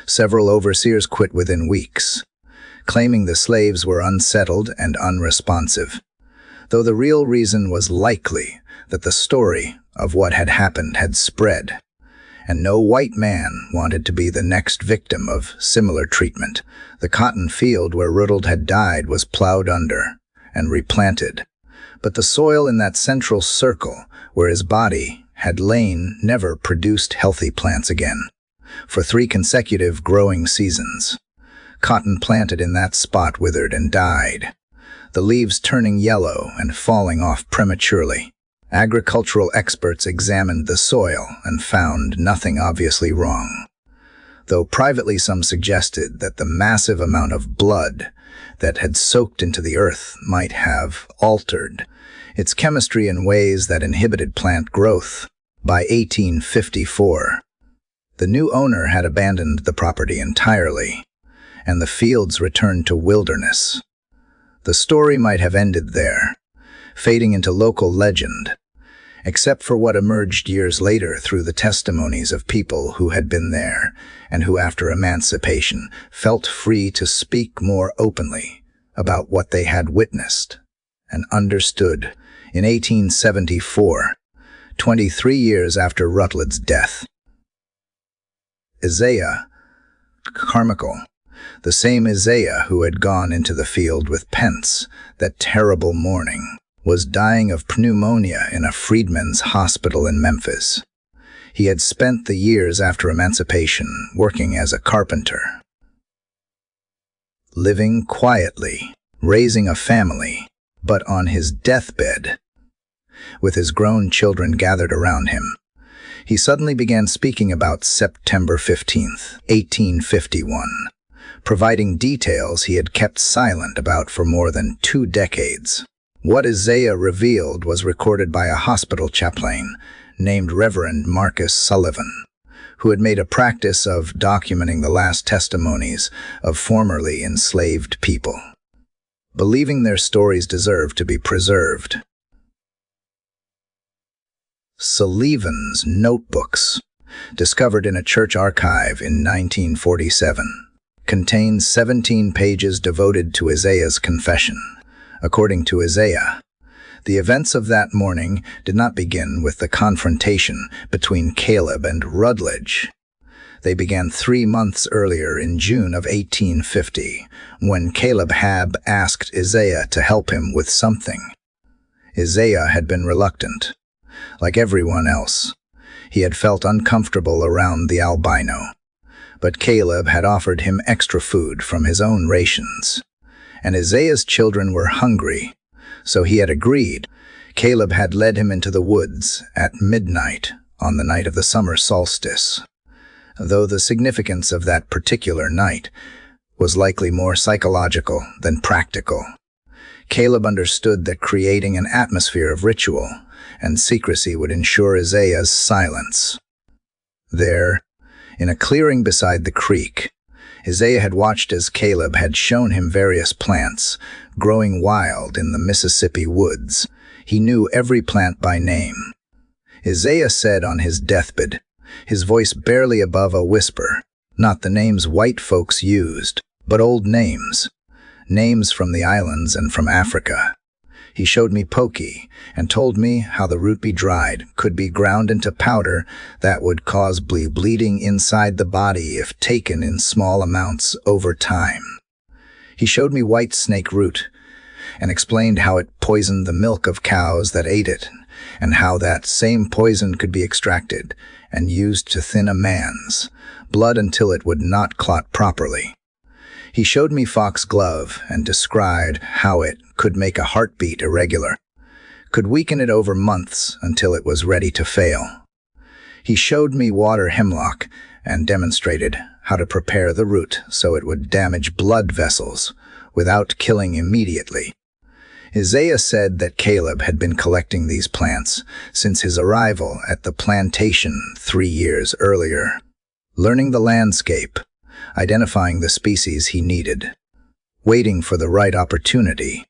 Several overseers quit within weeks, claiming the slaves were unsettled and unresponsive, though the real reason was likely that the story of what had happened had spread, and no white man wanted to be the next victim of similar treatment. The cotton field where Rutland had died was plowed under and replanted, but the soil in that central circle where his body had lain never produced healthy plants again. For 3 consecutive growing seasons, cotton planted in that spot withered and died, the leaves turning yellow and falling off prematurely. Agricultural experts examined the soil and found nothing obviously wrong, though privately some suggested that the massive amount of blood that had soaked into the earth might have altered its chemistry in ways that inhibited plant growth. By 1854, the new owner had abandoned the property entirely, and the fields returned to wilderness. The story might have ended there, fading into local legend, except for what emerged years later through the testimonies of people who had been there and who, after emancipation, felt free to speak more openly about what they had witnessed and understood. In 1874, 23 years after Rutland's death, Isaiah Carmichael, the same Isaiah who had gone into the field with Pence that terrible morning, was dying of pneumonia in a freedmen's hospital in Memphis. He had spent the years after emancipation working as a carpenter, living quietly, raising a family, but on his deathbed, with his grown children gathered around him, he suddenly began speaking about September 15th, 1851, providing details he had kept silent about for more than 2 decades. What Isaiah revealed was recorded by a hospital chaplain named Reverend Marcus Sullivan, who had made a practice of documenting the last testimonies of formerly enslaved people, believing their stories deserved to be preserved. Sullivan's notebooks, discovered in a church archive in 1947, contains 17 pages devoted to Isaiah's confession. According to Isaiah, the events of that morning did not begin with the confrontation between Caleb and Rutledge. They began 3 months earlier in June of 1850, when Caleb had asked Isaiah to help him with something. Isaiah had been reluctant. Like everyone else, he had felt uncomfortable around the albino, but Caleb had offered him extra food from his own rations, and Isaiah's children were hungry, so he had agreed. Caleb had led him into the woods at midnight on the night of the summer solstice, though the significance of that particular night was likely more psychological than practical. Caleb understood that creating an atmosphere of ritual and secrecy would ensure Isaiah's silence. There, in a clearing beside the creek, Isaiah had watched as Caleb had shown him various plants growing wild in the Mississippi woods. He knew every plant by name. Isaiah said on his deathbed, his voice barely above a whisper, not the names white folks used, but old names, names from the islands and from Africa. He showed me pokey and told me how the root be dried, could be ground into powder that would cause bleeding inside the body if taken in small amounts over time. He showed me white snake root and explained how it poisoned the milk of cows that ate it, and how that same poison could be extracted and used to thin a man's blood until it would not clot properly. He showed me foxglove and described how it could make a heartbeat irregular, could weaken it over months until it was ready to fail. He showed me water hemlock and demonstrated how to prepare the root so it would damage blood vessels without killing immediately. Isaiah said that Caleb had been collecting these plants since his arrival at the plantation 3 years earlier, learning the landscape, identifying the species he needed, waiting for the right opportunity.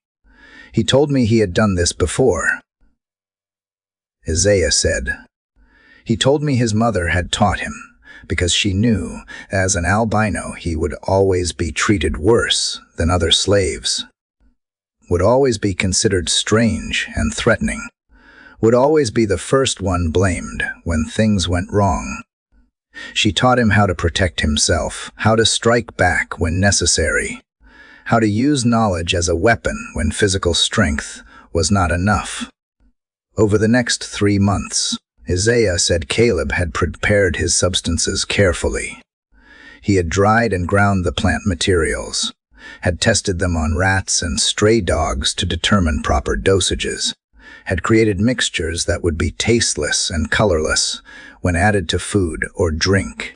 He told me he had done this before. Isaiah said, he told me his mother had taught him, because she knew, as an albino, he would always be treated worse than other slaves, would always be considered strange and threatening, would always be the first one blamed when things went wrong. She taught him how to protect himself, how to strike back when necessary, how to use knowledge as a weapon when physical strength was not enough. Over the next 3 months, Isaiah said Caleb had prepared his substances carefully. He had dried and ground the plant materials, had tested them on rats and stray dogs to determine proper dosages, had created mixtures that would be tasteless and colorless when added to food or drink.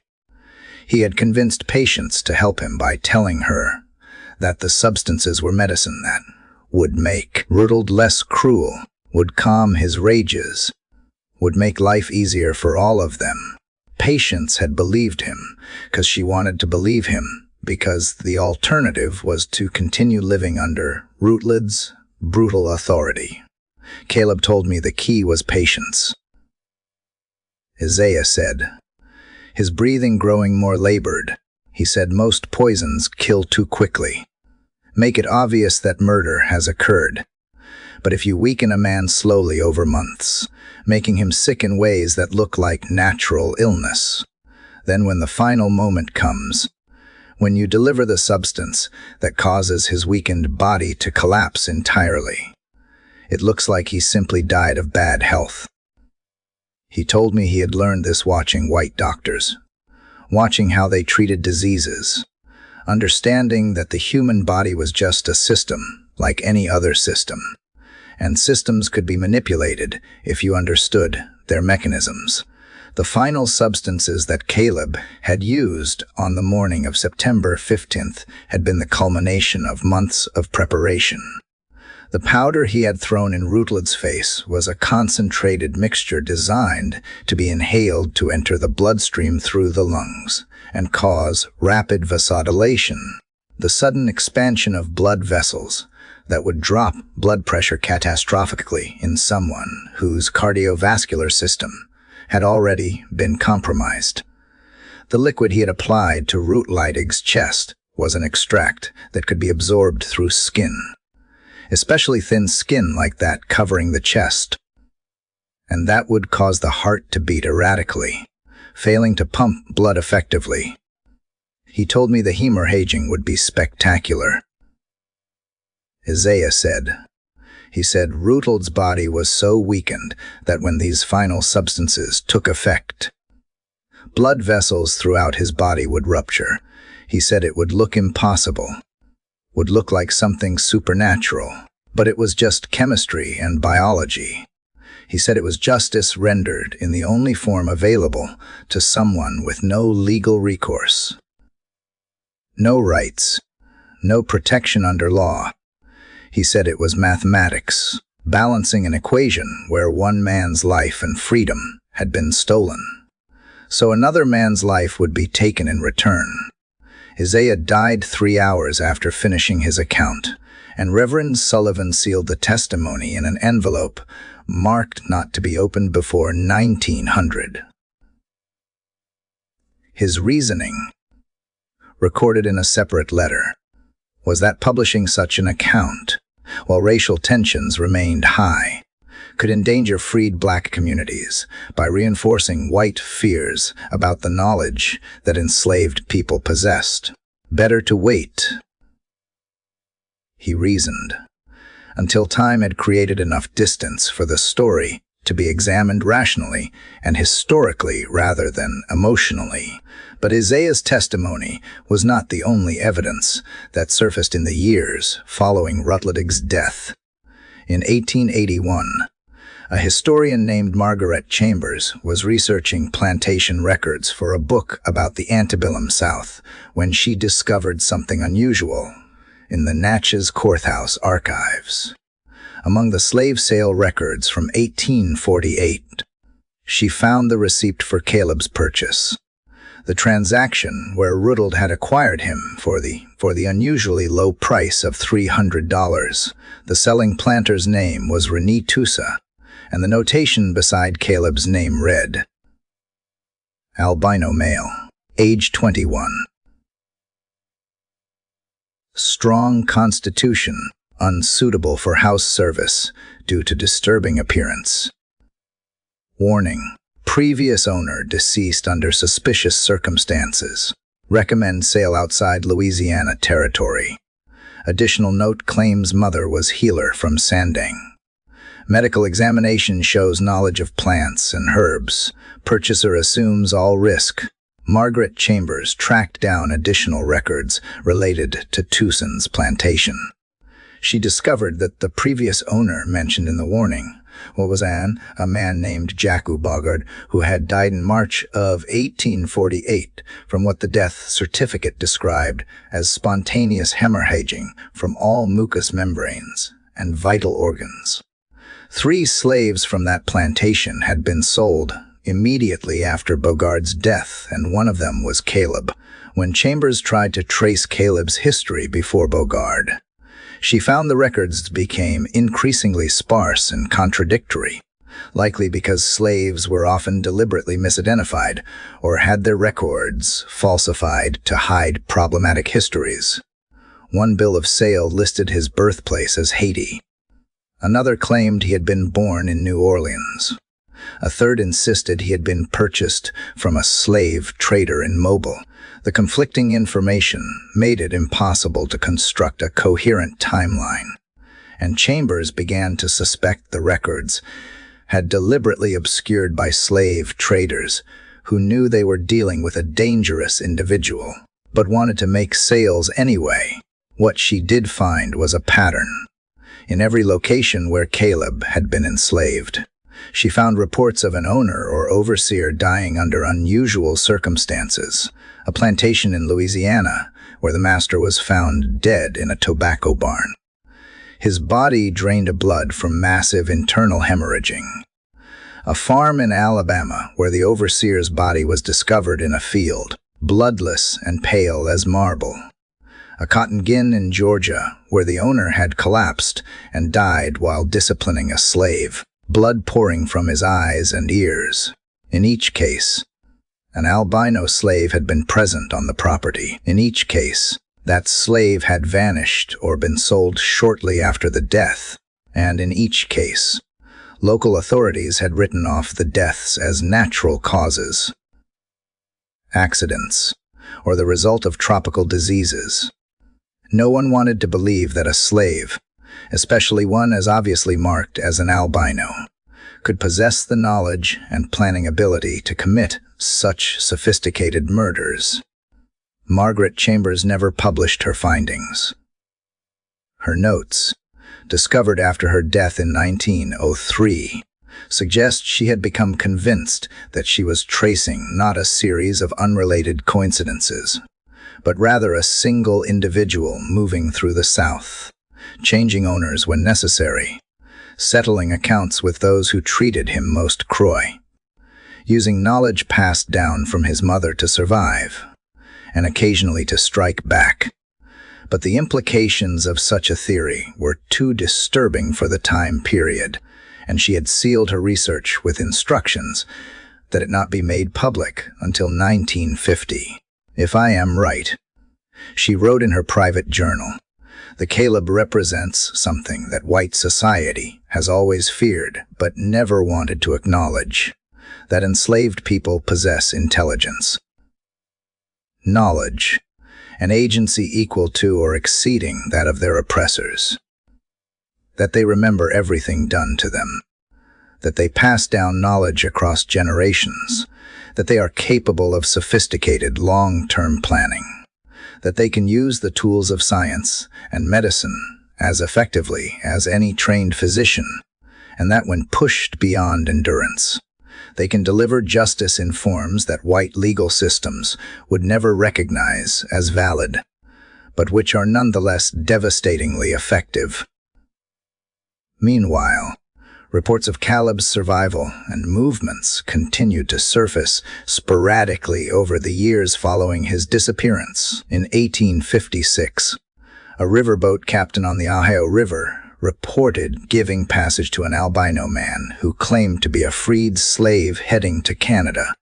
He had convinced patients to help him by telling her that the substances were medicine that would make Rutledge less cruel, would calm his rages, would make life easier for all of them. Patients had believed him because she wanted to believe him, because the alternative was to continue living under Rutledge's brutal authority. Caleb told me the key was patience. Isaiah said, his breathing growing more labored. He said most poisons kill too quickly, make it obvious that murder has occurred. But if you weaken a man slowly over months, making him sick in ways that look like natural illness, then when the final moment comes, when you deliver the substance that causes his weakened body to collapse entirely, it looks like he simply died of bad health. He told me he had learned this watching white doctors, watching how they treated diseases, understanding that the human body was just a system like any other system, and systems could be manipulated if you understood their mechanisms. The final substances that Caleb had used on the morning of September 15th had been the culmination of months of preparation. The powder he had thrown in Rutled's face was a concentrated mixture designed to be inhaled to enter the bloodstream through the lungs and cause rapid vasodilation, the sudden expansion of blood vessels that would drop blood pressure catastrophically in someone whose cardiovascular system had already been compromised. The liquid he had applied to Rutled's chest was an extract that could be absorbed through skin, especially thin skin like that covering the chest, and that would cause the heart to beat erratically, failing to pump blood effectively. He told me the hemorrhaging would be spectacular. Isaiah said. He said Rutled's body was so weakened that when these final substances took effect, blood vessels throughout his body would rupture. He said it would look impossible, would look like something supernatural, but it was just chemistry and biology. He said it was justice rendered in the only form available to someone with no legal recourse, no rights, no protection under law. He said it was mathematics, balancing an equation where one man's life and freedom had been stolen, so another man's life would be taken in return. Isaiah died 3 hours after finishing his account, and Reverend Sullivan sealed the testimony in an envelope marked not to be opened before 1900. His reasoning, recorded in a separate letter, was that publishing such an account, while racial tensions remained high, could endanger freed black communities by reinforcing white fears about the knowledge that enslaved people possessed. Better to wait, he reasoned, until time had created enough distance for the story to be examined rationally and historically rather than emotionally. But Isaiah's testimony was not the only evidence that surfaced in the years following Rutled's death. In 1881, a historian named Margaret Chambers was researching plantation records for a book about the antebellum South when she discovered something unusual in the Natchez Courthouse archives. Among the slave sale records from 1848, she found the receipt for Caleb's purchase, the transaction where Rutledge had acquired him for the unusually low price of $300. The selling planter's name was Renee Tusa, and the notation beside Caleb's name read, Albino male, age 21. Strong constitution, unsuitable for house service due to disturbing appearance. Warning. Previous owner deceased under suspicious circumstances. Recommend sale outside Louisiana territory. Additional note claims mother was healer from Sandang. Medical examination shows knowledge of plants and herbs. Purchaser assumes all risk. Margaret Chambers tracked down additional records related to Tucson's plantation. She discovered that the previous owner mentioned in the warning was a man named Jacku Bogard, who had died in March of 1848 from what the death certificate described as spontaneous hemorrhaging from all mucous membranes and vital organs. 3 slaves from that plantation had been sold immediately after Bogard's death, and one of them was Caleb. When Chambers tried to trace Caleb's history before Bogard, she found the records became increasingly sparse and contradictory, likely because slaves were often deliberately misidentified or had their records falsified to hide problematic histories. One bill of sale listed his birthplace as Haiti. Another claimed he had been born in New Orleans. A third insisted he had been purchased from a slave trader in Mobile. The conflicting information made it impossible to construct a coherent timeline, and Chambers began to suspect the records had deliberately obscured by slave traders who knew they were dealing with a dangerous individual, but wanted to make sales anyway. What she did find was a pattern. In every location where Caleb had been enslaved, she found reports of an owner or overseer dying under unusual circumstances. A plantation in Louisiana, where the master was found dead in a tobacco barn. His body drained of blood from massive internal hemorrhaging. A farm in Alabama where the overseer's body was discovered in a field, bloodless and pale as marble. A cotton gin in Georgia where the owner had collapsed and died while disciplining a slave, blood pouring from his eyes and ears. In each case, an albino slave had been present on the property. In each case, that slave had vanished or been sold shortly after the death. And in each case, local authorities had written off the deaths as natural causes, accidents, or the result of tropical diseases. No one wanted to believe that a slave, especially one as obviously marked as an albino, could possess the knowledge and planning ability to commit such sophisticated murders. Margaret Chambers never published her findings. Her notes, discovered after her death in 1903, suggest she had become convinced that she was tracing not a series of unrelated coincidences, but rather a single individual moving through the South, changing owners when necessary, settling accounts with those who treated him most cruelly, using knowledge passed down from his mother to survive, and occasionally to strike back. But the implications of such a theory were too disturbing for the time period, and she had sealed her research with instructions that it not be made public until 1950. If I am right, she wrote in her private journal, the Caleb represents something that white society has always feared but never wanted to acknowledge, that enslaved people possess intelligence, knowledge, an agency equal to or exceeding that of their oppressors, that they remember everything done to them, that they pass down knowledge across generations, that they are capable of sophisticated long-term planning, that they can use the tools of science and medicine as effectively as any trained physician, and that when pushed beyond endurance, they can deliver justice in forms that white legal systems would never recognize as valid, but which are nonetheless devastatingly effective. Meanwhile, reports of Caleb's survival and movements continued to surface sporadically over the years following his disappearance. In 1856, a riverboat captain on the Ohio River reported giving passage to an albino man who claimed to be a freed slave heading to Canada.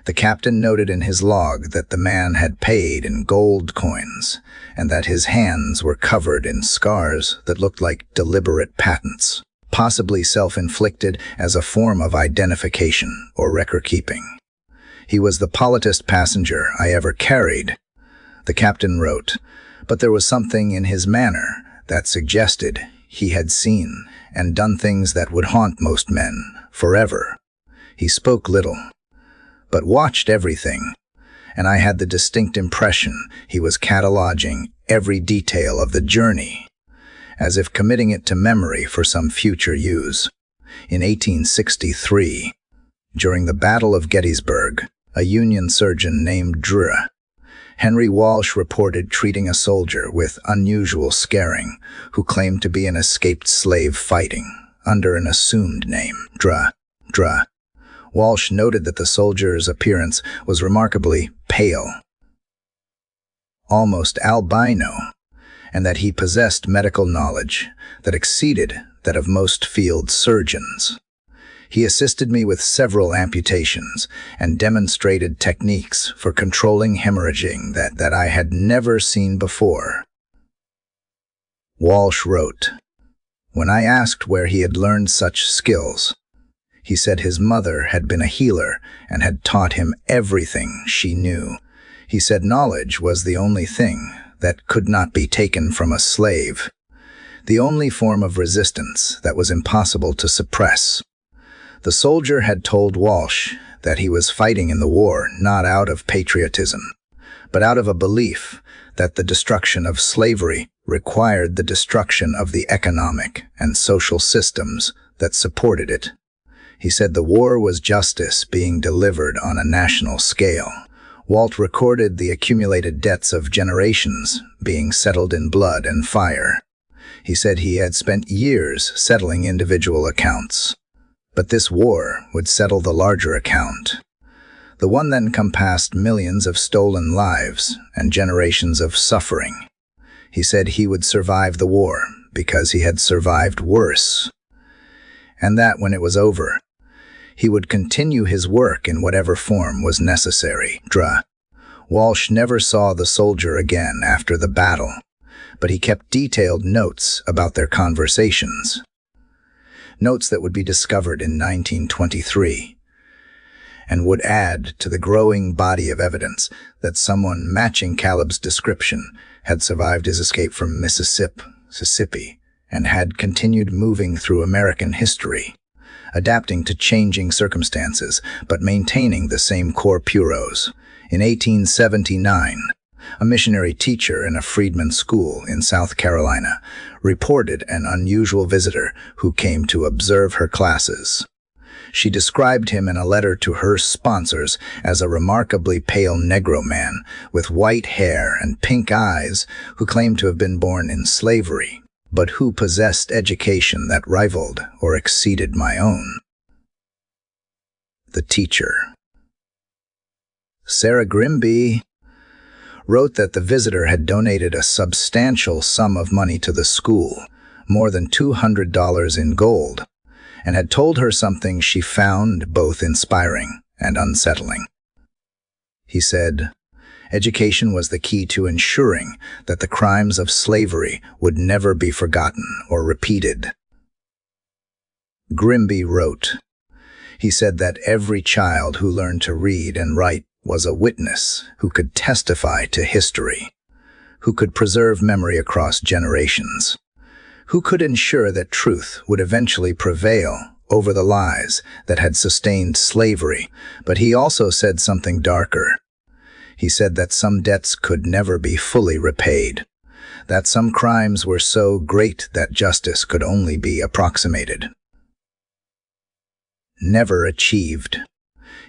The captain noted in his log that the man had paid in gold coins and that his hands were covered in scars that looked like deliberate patents, possibly self-inflicted as a form of identification or record-keeping. He was the politest passenger I ever carried, the captain wrote, but there was something in his manner that suggested he had seen and done things that would haunt most men forever. He spoke little, but watched everything, and I had the distinct impression he was cataloging every detail of the journey, as if committing it to memory for some future use. In 1863, during the Battle of Gettysburg, a Union surgeon named Drew Henry Walsh reported treating a soldier with unusual scaring who claimed to be an escaped slave fighting under an assumed name, Drew. Walsh noted that the soldier's appearance was remarkably pale, almost albino, and that he possessed medical knowledge that exceeded that of most field surgeons. He assisted me with several amputations and demonstrated techniques for controlling hemorrhaging that I had never seen before. Walsh wrote, when I asked where he had learned such skills, he said his mother had been a healer and had taught him everything she knew. He said knowledge was the only thing that could not be taken from a slave, the only form of resistance that was impossible to suppress. The soldier had told Walsh that he was fighting in the war not out of patriotism, but out of a belief that the destruction of slavery required the destruction of the economic and social systems that supported it. He said the war was justice being delivered on a national scale. Walt recorded the accumulated debts of generations being settled in blood and fire. He said he had spent years settling individual accounts, but this war would settle the larger account, the one that encompassed millions of stolen lives and generations of suffering. He said he would survive the war because he had survived worse, and that when it was over, he would continue his work in whatever form was necessary. Walsh never saw the soldier again after the battle, but he kept detailed notes about their conversations. Notes that would be discovered in 1923, and would add to the growing body of evidence that someone matching Caleb's description had survived his escape from Mississippi and had continued moving through American history, adapting to changing circumstances but maintaining the same core puros. In 1879, a missionary teacher in a freedman school in South Carolina reported an unusual visitor who came to observe her classes. She described him in a letter to her sponsors as a remarkably pale Negro man with white hair and pink eyes who claimed to have been born in slavery, but who possessed education that rivaled or exceeded my own. The teacher, Sarah Grimby, wrote that the visitor had donated a substantial sum of money to the school, more than $200 in gold, and had told her something she found both inspiring and unsettling. He said, education was the key to ensuring that the crimes of slavery would never be forgotten or repeated. Grimby wrote, he said that every child who learned to read and write was a witness who could testify to history, who could preserve memory across generations, who could ensure that truth would eventually prevail over the lies that had sustained slavery. But he also said something darker. He said that some debts could never be fully repaid, that some crimes were so great that justice could only be approximated, never achieved.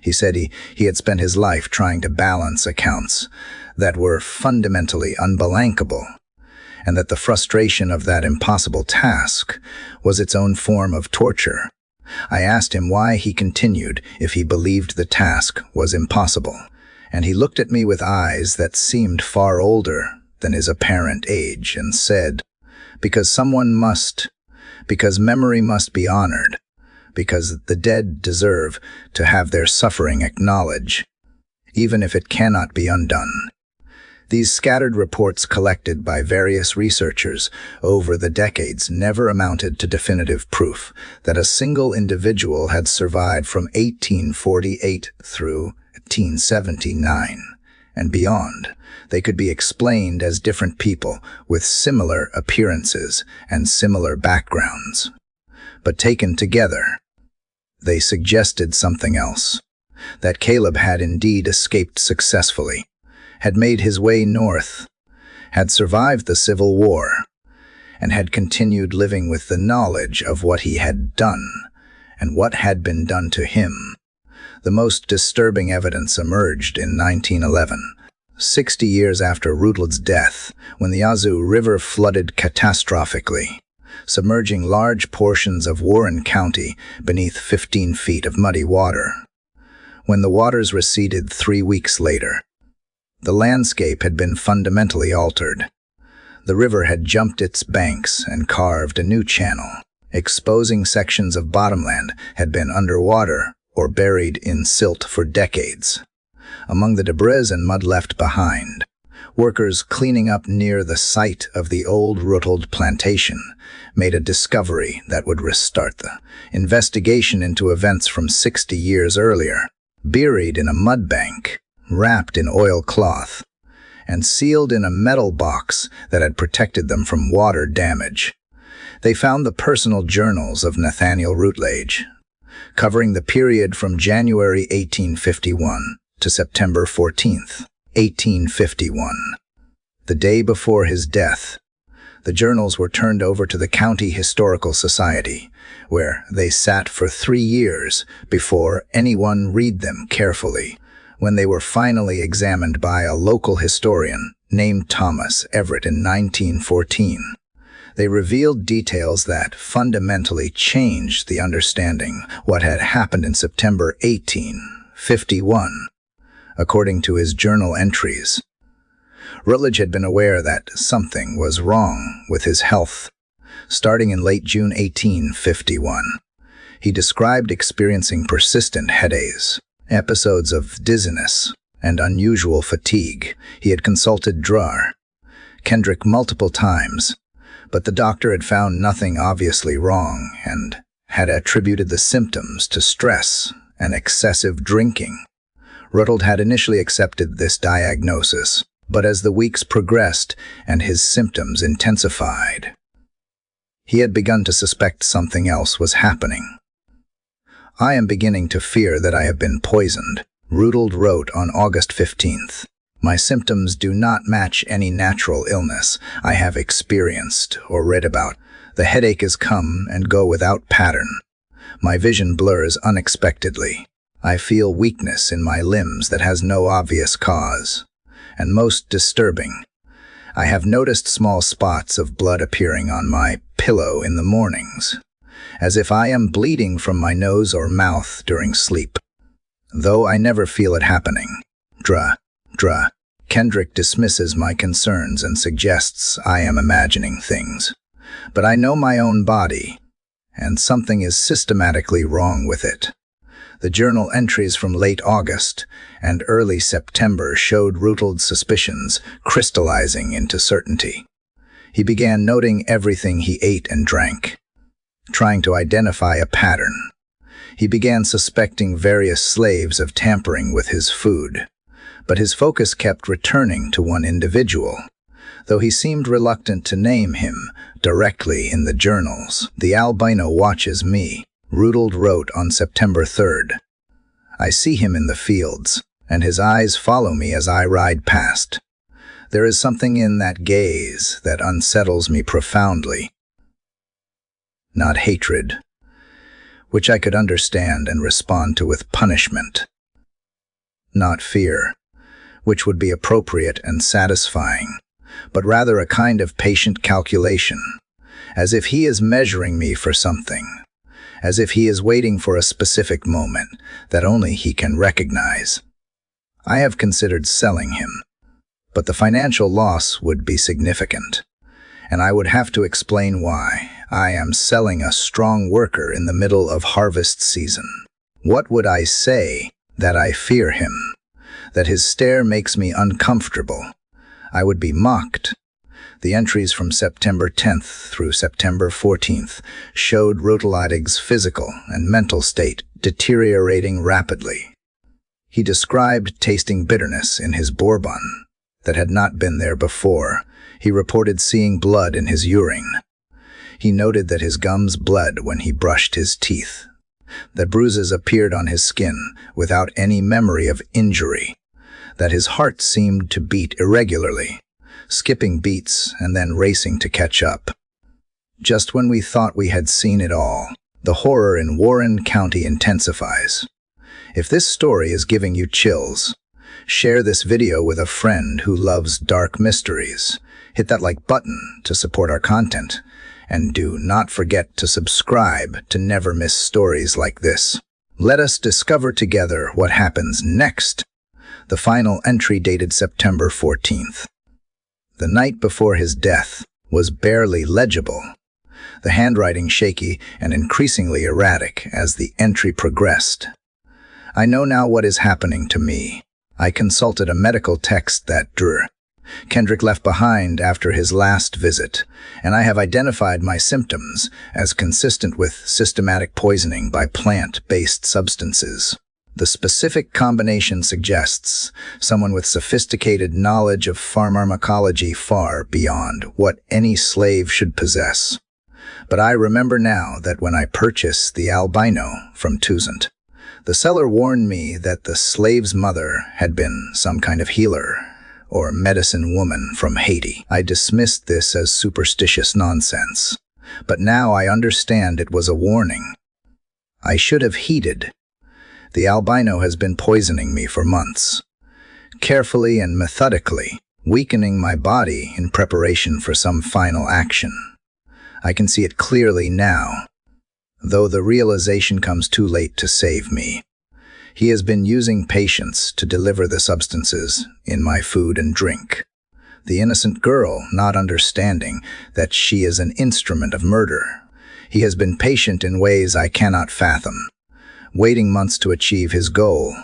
He said he had spent his life trying to balance accounts that were fundamentally unbankable, and that the frustration of that impossible task was its own form of torture. I asked him why he continued if he believed the task was impossible, and he looked at me with eyes that seemed far older than his apparent age and said, because memory must be honored, because the dead deserve to have their suffering acknowledged, even if it cannot be undone. These scattered reports collected by various researchers over the decades never amounted to definitive proof that a single individual had survived from 1848 through 1879 and beyond. They could be explained as different people with similar appearances and similar backgrounds. But taken together, they suggested something else, that Caleb had indeed escaped successfully, had made his way north, had survived the Civil War, and had continued living with the knowledge of what he had done and what had been done to him. The most disturbing evidence emerged in 1911, 60 years after Rutledge's death, when the Yazoo River flooded catastrophically, submerging large portions of Warren County beneath 15 feet of muddy water. When the waters receded 3 weeks later, the landscape had been fundamentally altered. The river had jumped its banks and carved a new channel, exposing sections of bottomland had been underwater or buried in silt for decades. Among the debris and mud left behind, workers cleaning up near the site of the old Rutledge plantation made a discovery that would restart the investigation into events from 60 years earlier. Buried in a mud bank, wrapped in oilcloth, and sealed in a metal box that had protected them from water damage, they found the personal journals of Nathaniel Rutledge, covering the period from January 1851 to September 14th, 1851. The day before his death, the journals were turned over to the County Historical Society, where they sat for 3 years before anyone read them carefully. When they were finally examined by a local historian named Thomas Everett in 1914, They revealed details that fundamentally changed the understanding what had happened in September 1851. According to his journal entries, Rutledge had been aware that something was wrong with his health. Starting in late June 1851, he described experiencing persistent headaches, episodes of dizziness, and unusual fatigue. He had consulted Dr. Kendrick multiple times, but the doctor had found nothing obviously wrong and had attributed the symptoms to stress and excessive drinking. Rutledge had initially accepted this diagnosis, but as the weeks progressed and his symptoms intensified, he had begun to suspect something else was happening. "I am beginning to fear that I have been poisoned," Rutledge wrote on August 15th. "My symptoms do not match any natural illness I have experienced or read about. The headache has come and go without pattern. My vision blurs unexpectedly. I feel weakness in my limbs that has no obvious cause. And most disturbing, I have noticed small spots of blood appearing on my pillow in the mornings, as if I am bleeding from my nose or mouth during sleep, though I never feel it happening." Dr. Kendrick dismisses my concerns and suggests I am imagining things. But I know my own body, and something is systematically wrong with it. The journal entries from late August and early September showed Rutledge's suspicions crystallizing into certainty. He began noting everything he ate and drank, trying to identify a pattern. He began suspecting various slaves of tampering with his food, but his focus kept returning to one individual, though he seemed reluctant to name him directly in the journals. "The albino watches me," Rutledge wrote on September 3rd. "I see him in the fields, and his eyes follow me as I ride past. There is something in that gaze that unsettles me profoundly. Not hatred, which I could understand and respond to with punishment. Not fear, which would be appropriate and satisfying, but rather a kind of patient calculation, as if he is measuring me for something, as if he is waiting for a specific moment that only he can recognize. I have considered selling him, but the financial loss would be significant, and I would have to explain why. I am selling a strong worker in the middle of harvest season. What would I say? That I fear him, that his stare makes me uncomfortable. I would be mocked." The entries from September 10th through September 14th showed Rutledge's physical and mental state deteriorating rapidly. He described tasting bitterness in his bourbon that had not been there before. He reported seeing blood in his urine. He noted that his gums bled when he brushed his teeth, that bruises appeared on his skin without any memory of injury, that his heart seemed to beat irregularly, skipping beats and then racing to catch up. Just when we thought we had seen it all, the horror in Warren County intensifies. If this story is giving you chills, share this video with a friend who loves dark mysteries. Hit that like button to support our content, and do not forget to subscribe to never miss stories like this. Let us discover together what happens next. The final entry dated September 14th. The night before his death was barely legible, the handwriting shaky and increasingly erratic as the entry progressed. "I know now what is happening to me. I consulted a medical text that Dr. Kendrick left behind after his last visit, and I have identified my symptoms as consistent with systematic poisoning by plant-based substances. The specific combination suggests someone with sophisticated knowledge of pharmacology far beyond what any slave should possess. But I remember now that when I purchased the albino from Toussaint, the seller warned me that the slave's mother had been some kind of healer or medicine woman from Haiti. I dismissed this as superstitious nonsense, but now I understand it was a warning. I should have heeded. The albino has been poisoning me for months, carefully and methodically, weakening my body in preparation for some final action. I can see it clearly now, though the realization comes too late to save me. He has been using patience to deliver the substances in my food and drink. The innocent girl not understanding that she is an instrument of murder. He has been patient in ways I cannot fathom, waiting months to achieve his goal,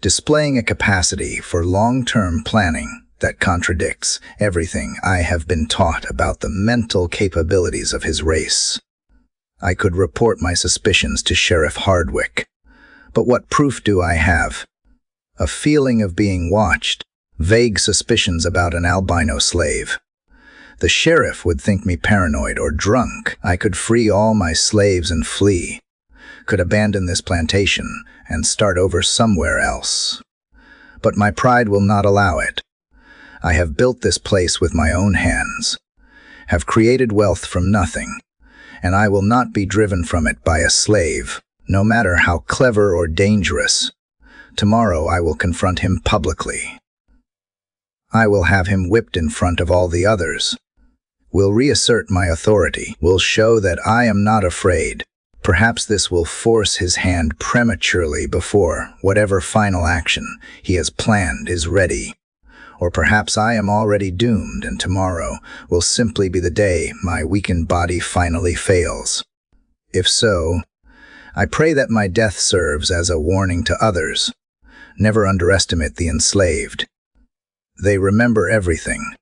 displaying a capacity for long-term planning that contradicts everything I have been taught about the mental capabilities of his race. I could report my suspicions to Sheriff Hardwick, but what proof do I have? A feeling of being watched, vague suspicions about an albino slave. The sheriff would think me paranoid or drunk. I could free all my slaves and flee, could abandon this plantation and start over somewhere else. But my pride will not allow it. I have built this place with my own hands, have created wealth from nothing, and I will not be driven from it by a slave, no matter how clever or dangerous. Tomorrow I will confront him publicly. I will have him whipped in front of all the others. Will reassert my authority, will show that I am not afraid. Perhaps this will force his hand prematurely before whatever final action he has planned is ready. Or perhaps I am already doomed and tomorrow will simply be the day my weakened body finally fails. If so, I pray that my death serves as a warning to others. Never underestimate the enslaved. They remember everything.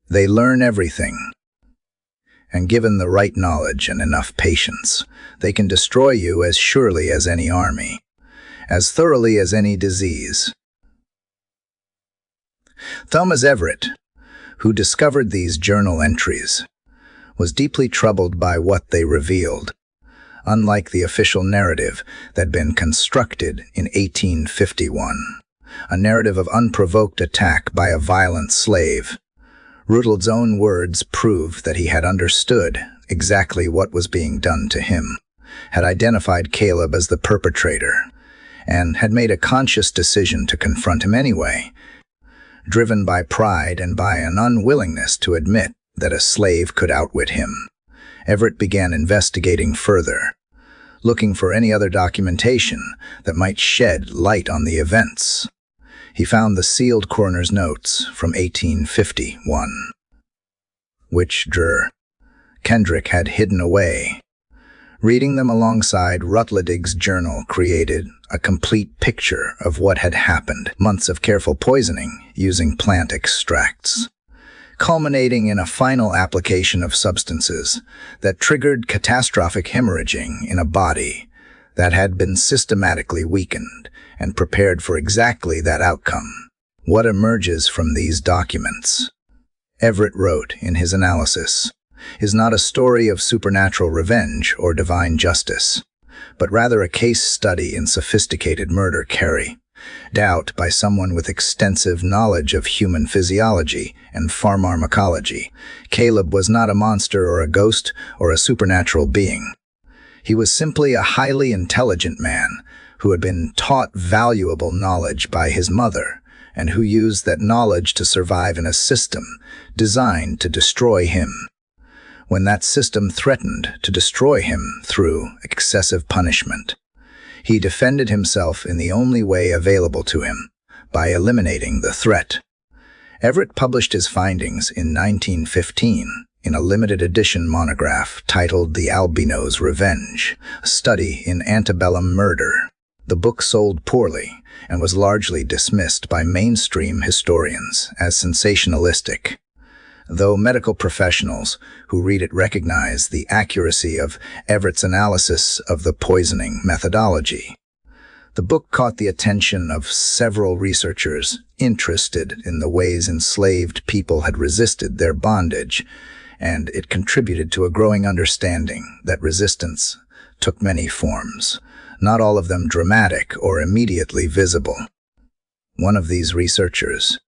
They learn everything. And given the right knowledge and enough patience, they can destroy you as surely as any army, as thoroughly as any disease. Thomas Everett, who discovered these journal entries, was deeply troubled by what they revealed. Unlike the official narrative that had been constructed in 1851, a narrative of unprovoked attack by a violent slave, Rutledge's own words proved that he had understood exactly what was being done to him, had identified Caleb as the perpetrator, and had made a conscious decision to confront him anyway, driven by pride and by an unwillingness to admit that a slave could outwit him. Everett began investigating further, looking for any other documentation that might shed light on the events. He found the sealed coroner's notes from 1851, which Dr. Kendrick had hidden away. Reading them alongside Rutledge's journal created a complete picture of what had happened. Months of careful poisoning using plant extracts, culminating in a final application of substances that triggered catastrophic hemorrhaging in a body that had been systematically weakened and prepared for exactly that outcome. What emerges from these documents, Everett wrote in his analysis, is not a story of supernatural revenge or divine justice, but rather a case study in sophisticated murder carried out by someone with extensive knowledge of human physiology and pharmacology. Caleb was not a monster or a ghost or a supernatural being. He was simply a highly intelligent man who had been taught valuable knowledge by his mother and who used that knowledge to survive in a system designed to destroy him. When that system threatened to destroy him through excessive punishment, he defended himself in the only way available to him, by eliminating the threat. Everett published his findings in 1915 in a limited edition monograph titled The Albino's Revenge, a study in antebellum murder. The book sold poorly and was largely dismissed by mainstream historians as sensationalistic, though medical professionals who read it recognize the accuracy of Everett's analysis of the poisoning methodology. The book caught the attention of several researchers interested in the ways enslaved people had resisted their bondage, and it contributed to a growing understanding that resistance took many forms, not all of them dramatic or immediately visible. One of these researchers,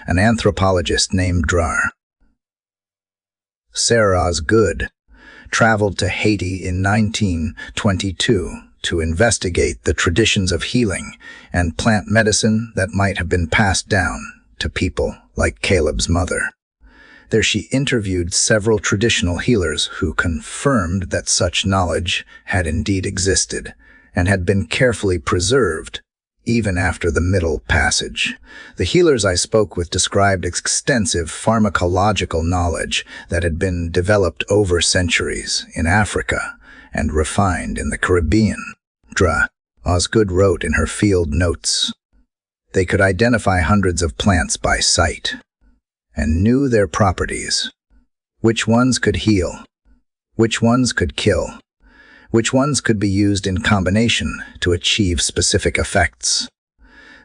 an anthropologist named Dr. Sarah Osgood, traveled to Haiti in 1922 to investigate the traditions of healing and plant medicine that might have been passed down to people like Caleb's mother. There she interviewed several traditional healers who confirmed that such knowledge had indeed existed and had been carefully preserved, even after the Middle Passage. The healers I spoke with described extensive pharmacological knowledge that had been developed over centuries in Africa and refined in the Caribbean. Osgood wrote in her field notes, "They could identify hundreds of plants by sight and knew their properties, which ones could heal, which ones could kill, which ones could be used in combination to achieve specific effects.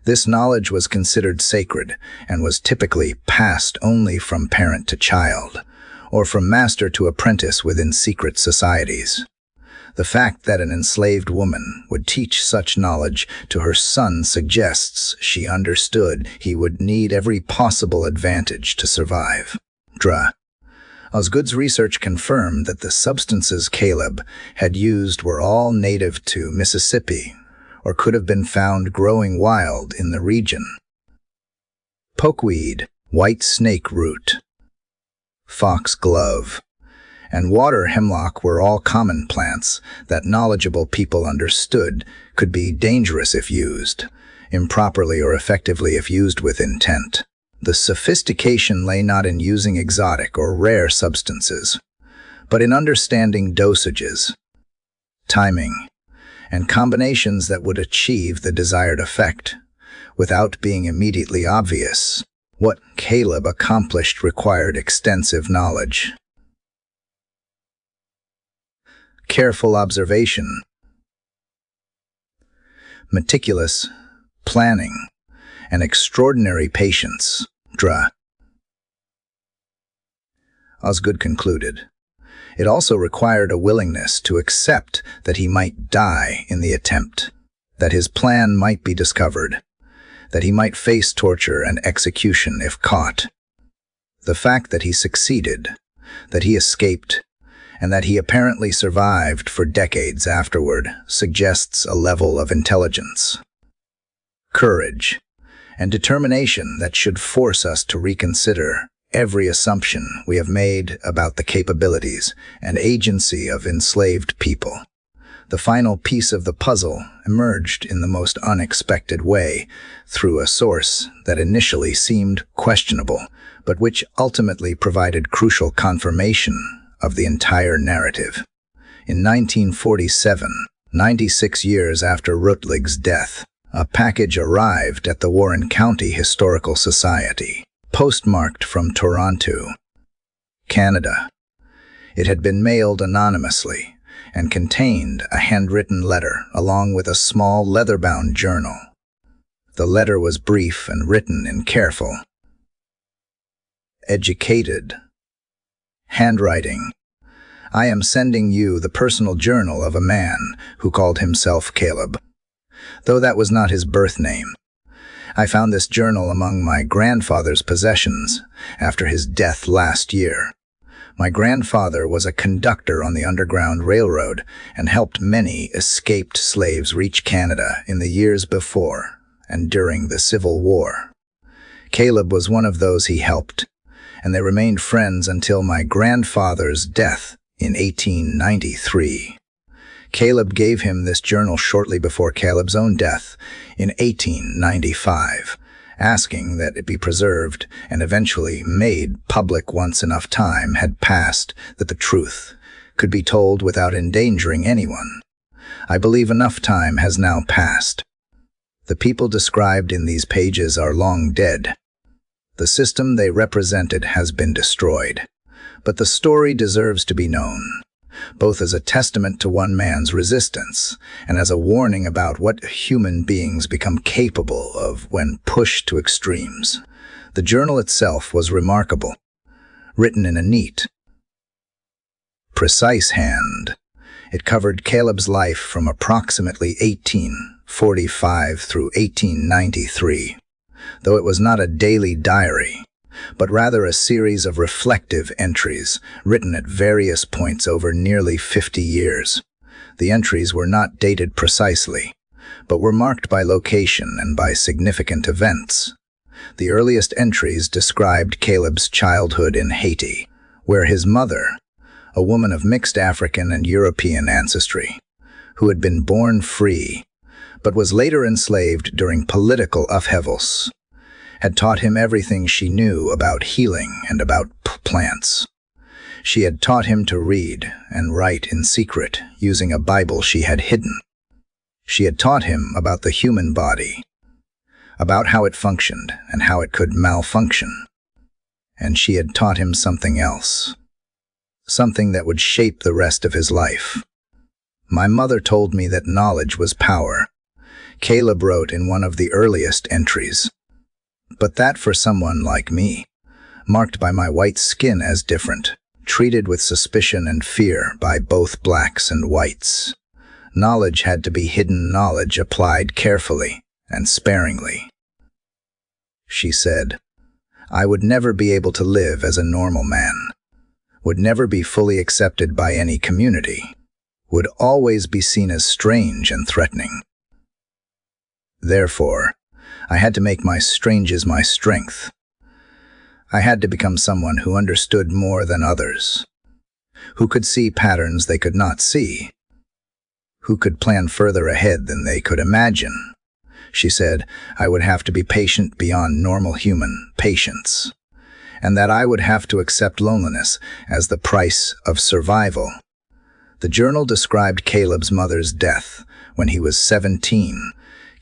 This knowledge was considered sacred and was typically passed only from parent to child, or from master to apprentice within secret societies. The fact that an enslaved woman would teach such knowledge to her son suggests she understood he would need every possible advantage to survive." Osgood's research confirmed that the substances Caleb had used were all native to Mississippi, or could have been found growing wild in the region. Pokeweed, white snake root, foxglove, and water hemlock were all common plants that knowledgeable people understood could be dangerous if used, improperly or effectively if used with intent. The sophistication lay not in using exotic or rare substances, but in understanding dosages, timing, and combinations that would achieve the desired effect, without being immediately obvious. What Caleb accomplished required extensive knowledge, careful observation, meticulous planning, and extraordinary patience. Osgood concluded, it also required a willingness to accept that he might die in the attempt, that his plan might be discovered, that he might face torture and execution if caught. The fact that he succeeded, that he escaped, and that he apparently survived for decades afterward suggests a level of intelligence, courage, and determination that should force us to reconsider every assumption we have made about the capabilities and agency of enslaved people. The final piece of the puzzle emerged in the most unexpected way through a source that initially seemed questionable, but which ultimately provided crucial confirmation of the entire narrative. In 1947, 96 years after Rutledge's death, a package arrived at the Warren County Historical Society, postmarked from Toronto, Canada. It had been mailed anonymously and contained a handwritten letter along with a small leather-bound journal. The letter was brief and written in careful, educated handwriting. "I am sending you the personal journal of a man who called himself Caleb. Though that was not his birth name. I found this journal among my grandfather's possessions after his death last year. My grandfather was a conductor on the Underground Railroad and helped many escaped slaves reach Canada in the years before and during the Civil War. Caleb was one of those he helped, and they remained friends until my grandfather's death in 1893. Caleb gave him this journal shortly before Caleb's own death in 1895, asking that it be preserved and eventually made public once enough time had passed that the truth could be told without endangering anyone. I believe enough time has now passed. The people described in these pages are long dead. The system they represented has been destroyed, but the story deserves to be known, both as a testament to one man's resistance and as a warning about what human beings become capable of when pushed to extremes. The journal itself was remarkable, written in a neat, precise hand. It covered Caleb's life from approximately 1845 through 1893, though it was not a daily diary, but rather a series of reflective entries written at various points over nearly 50 years. The entries were not dated precisely, but were marked by location and by significant events. The earliest entries described Caleb's childhood in Haiti, where his mother, a woman of mixed African and European ancestry, who had been born free, but was later enslaved during political upheavals, had taught him everything she knew about healing and about plants. She had taught him to read and write in secret using a Bible she had hidden. She had taught him about the human body, about how it functioned and how it could malfunction. And she had taught him something else, something that would shape the rest of his life. My mother told me that knowledge was power, Caleb wrote in one of the earliest entries. But that for someone like me, marked by my white skin as different, treated with suspicion and fear by both blacks and whites, knowledge had to be hidden knowledge applied carefully and sparingly. She said, I would never be able to live as a normal man, would never be fully accepted by any community, would always be seen as strange and threatening. Therefore, I had to make my strange my strength. I had to become someone who understood more than others, who could see patterns they could not see, who could plan further ahead than they could imagine. She said I would have to be patient beyond normal human patience, and that I would have to accept loneliness as the price of survival. The journal described Caleb's mother's death when he was 17,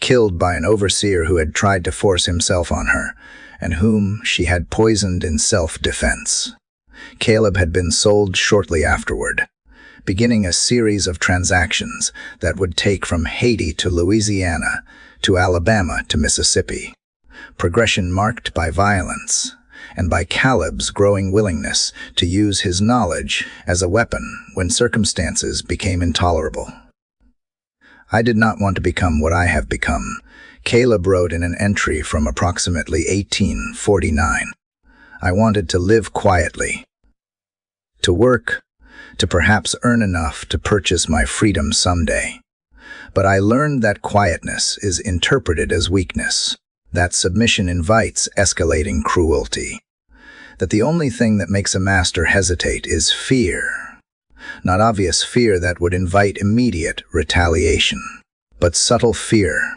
killed by an overseer who had tried to force himself on her, and whom she had poisoned in self-defense. Caleb had been sold shortly afterward, beginning a series of transactions that would take from Haiti to Louisiana, to Alabama to Mississippi. Progression marked by violence, and by Caleb's growing willingness to use his knowledge as a weapon when circumstances became intolerable. I did not want to become what I have become, Caleb wrote in an entry from approximately 1849. I wanted to live quietly, to work, to perhaps earn enough to purchase my freedom someday. But I learned that quietness is interpreted as weakness, that submission invites escalating cruelty, that the only thing that makes a master hesitate is fear. Not obvious fear that would invite immediate retaliation, but subtle fear.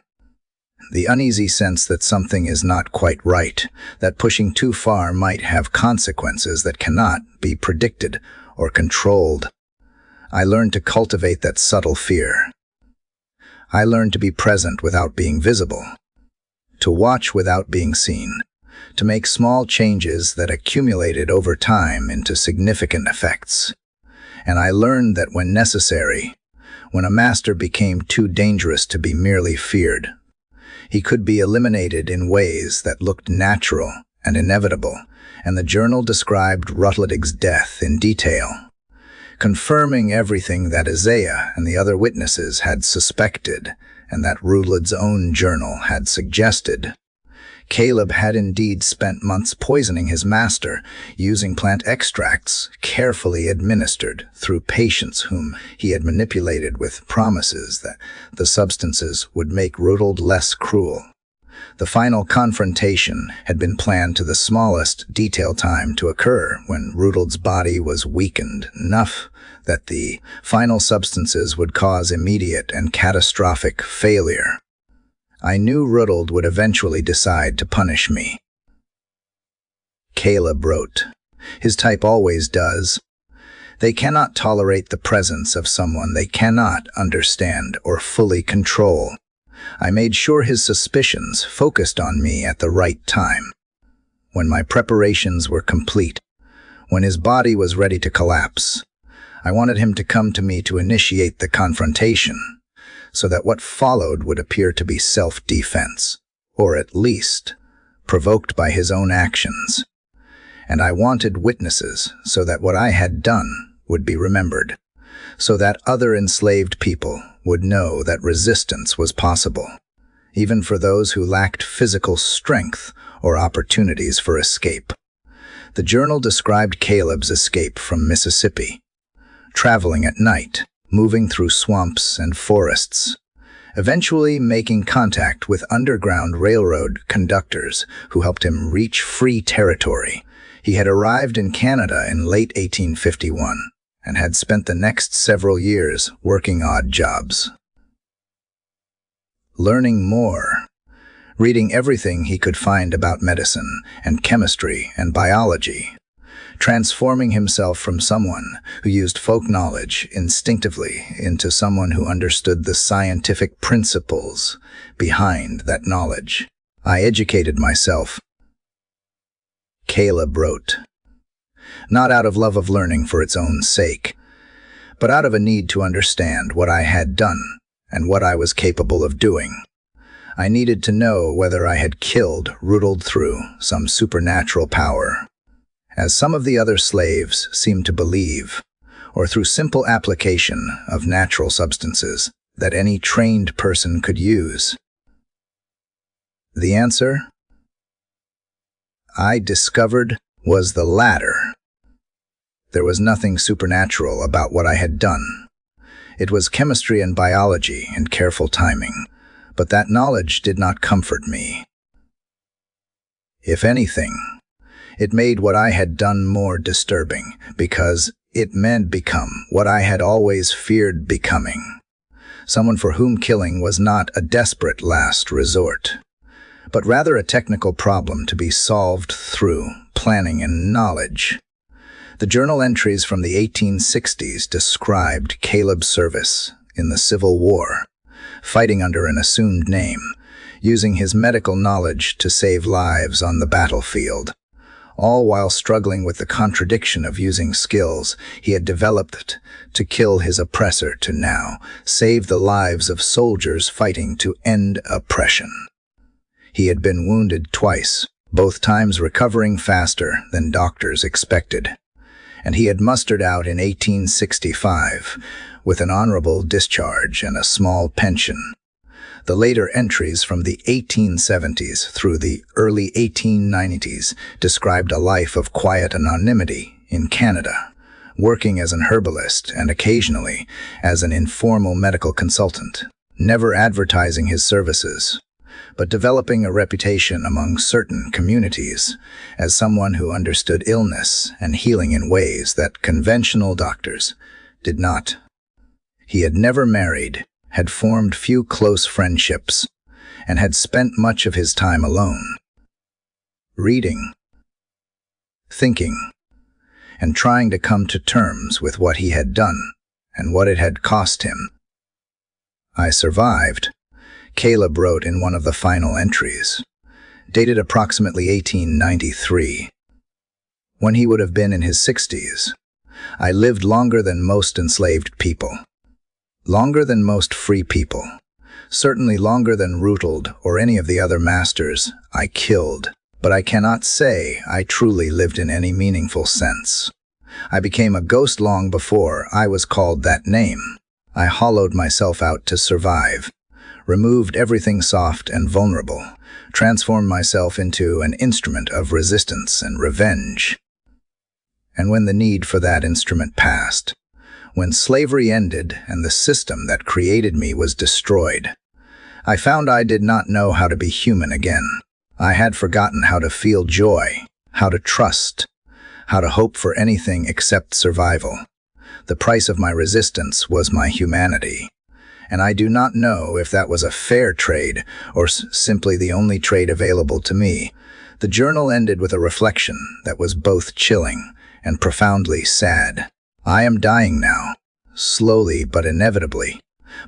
The uneasy sense that something is not quite right, that pushing too far might have consequences that cannot be predicted or controlled. I learned to cultivate that subtle fear. I learned to be present without being visible, to watch without being seen, to make small changes that accumulated over time into significant effects. And I learned that when necessary, when a master became too dangerous to be merely feared, he could be eliminated in ways that looked natural and inevitable, and the journal described Rutledge's death in detail, confirming everything that Isaiah and the other witnesses had suspected and that Rutledge's own journal had suggested. Caleb had indeed spent months poisoning his master, using plant extracts carefully administered through patients whom he had manipulated with promises that the substances would make Rutledge less cruel. The final confrontation had been planned to the smallest detail time to occur when Rutledge's body was weakened enough that the final substances would cause immediate and catastrophic failure. I knew Rutledge would eventually decide to punish me. Caleb wrote, his type always does. They cannot tolerate the presence of someone they cannot understand or fully control. I made sure his suspicions focused on me at the right time. When my preparations were complete, when his body was ready to collapse, I wanted him to come to me to initiate the confrontation, so that what followed would appear to be self-defense, or at least provoked by his own actions. And I wanted witnesses so that what I had done would be remembered, so that other enslaved people would know that resistance was possible, even for those who lacked physical strength or opportunities for escape. The journal described Caleb's escape from Mississippi, traveling at night, moving through swamps and forests, eventually making contact with Underground Railroad conductors who helped him reach free territory. He had arrived in Canada in late 1851 and had spent the next several years working odd jobs. Learning more. Reading everything he could find about medicine and chemistry and biology, transforming himself from someone who used folk knowledge instinctively into someone who understood the scientific principles behind that knowledge. I educated myself. Caleb wrote, not out of love of learning for its own sake, but out of a need to understand what I had done and what I was capable of doing. I needed to know whether I had rootled through some supernatural power, as some of the other slaves seemed to believe, or through simple application of natural substances that any trained person could use. The answer, I discovered, was the latter. There was nothing supernatural about what I had done. It was chemistry and biology and careful timing, but that knowledge did not comfort me. If anything, it made what I had done more disturbing, because it meant become what I had always feared becoming. Someone for whom killing was not a desperate last resort, but rather a technical problem to be solved through planning and knowledge. The journal entries from the 1860s described Caleb's service in the Civil War, fighting under an assumed name, using his medical knowledge to save lives on the battlefield, all while struggling with the contradiction of using skills he had developed to kill his oppressor to now save the lives of soldiers fighting to end oppression. He had been wounded twice, both times recovering faster than doctors expected, and he had mustered out in 1865 with an honorable discharge and a small pension. The later entries from the 1870s through the early 1890s described a life of quiet anonymity in Canada, working as an herbalist and occasionally as an informal medical consultant, never advertising his services, but developing a reputation among certain communities as someone who understood illness and healing in ways that conventional doctors did not. He had never married, had formed few close friendships, and had spent much of his time alone, reading, thinking, and trying to come to terms with what he had done and what it had cost him. I survived, Caleb wrote in one of the final entries, dated approximately 1893. When he would have been in his 60s, I lived longer than most enslaved people. Longer than most free people, certainly longer than Rootled or any of the other masters I killed, but I cannot say I truly lived in any meaningful sense. I became a ghost long before I was called that name. I hollowed myself out to survive, removed everything soft and vulnerable, transformed myself into an instrument of resistance and revenge. And when the need for that instrument passed, when slavery ended and the system that created me was destroyed, I found I did not know how to be human again. I had forgotten how to feel joy, how to trust, how to hope for anything except survival. The price of my resistance was my humanity, and I do not know if that was a fair trade or simply the only trade available to me. The journal ended with a reflection that was both chilling and profoundly sad. I am dying now, slowly but inevitably,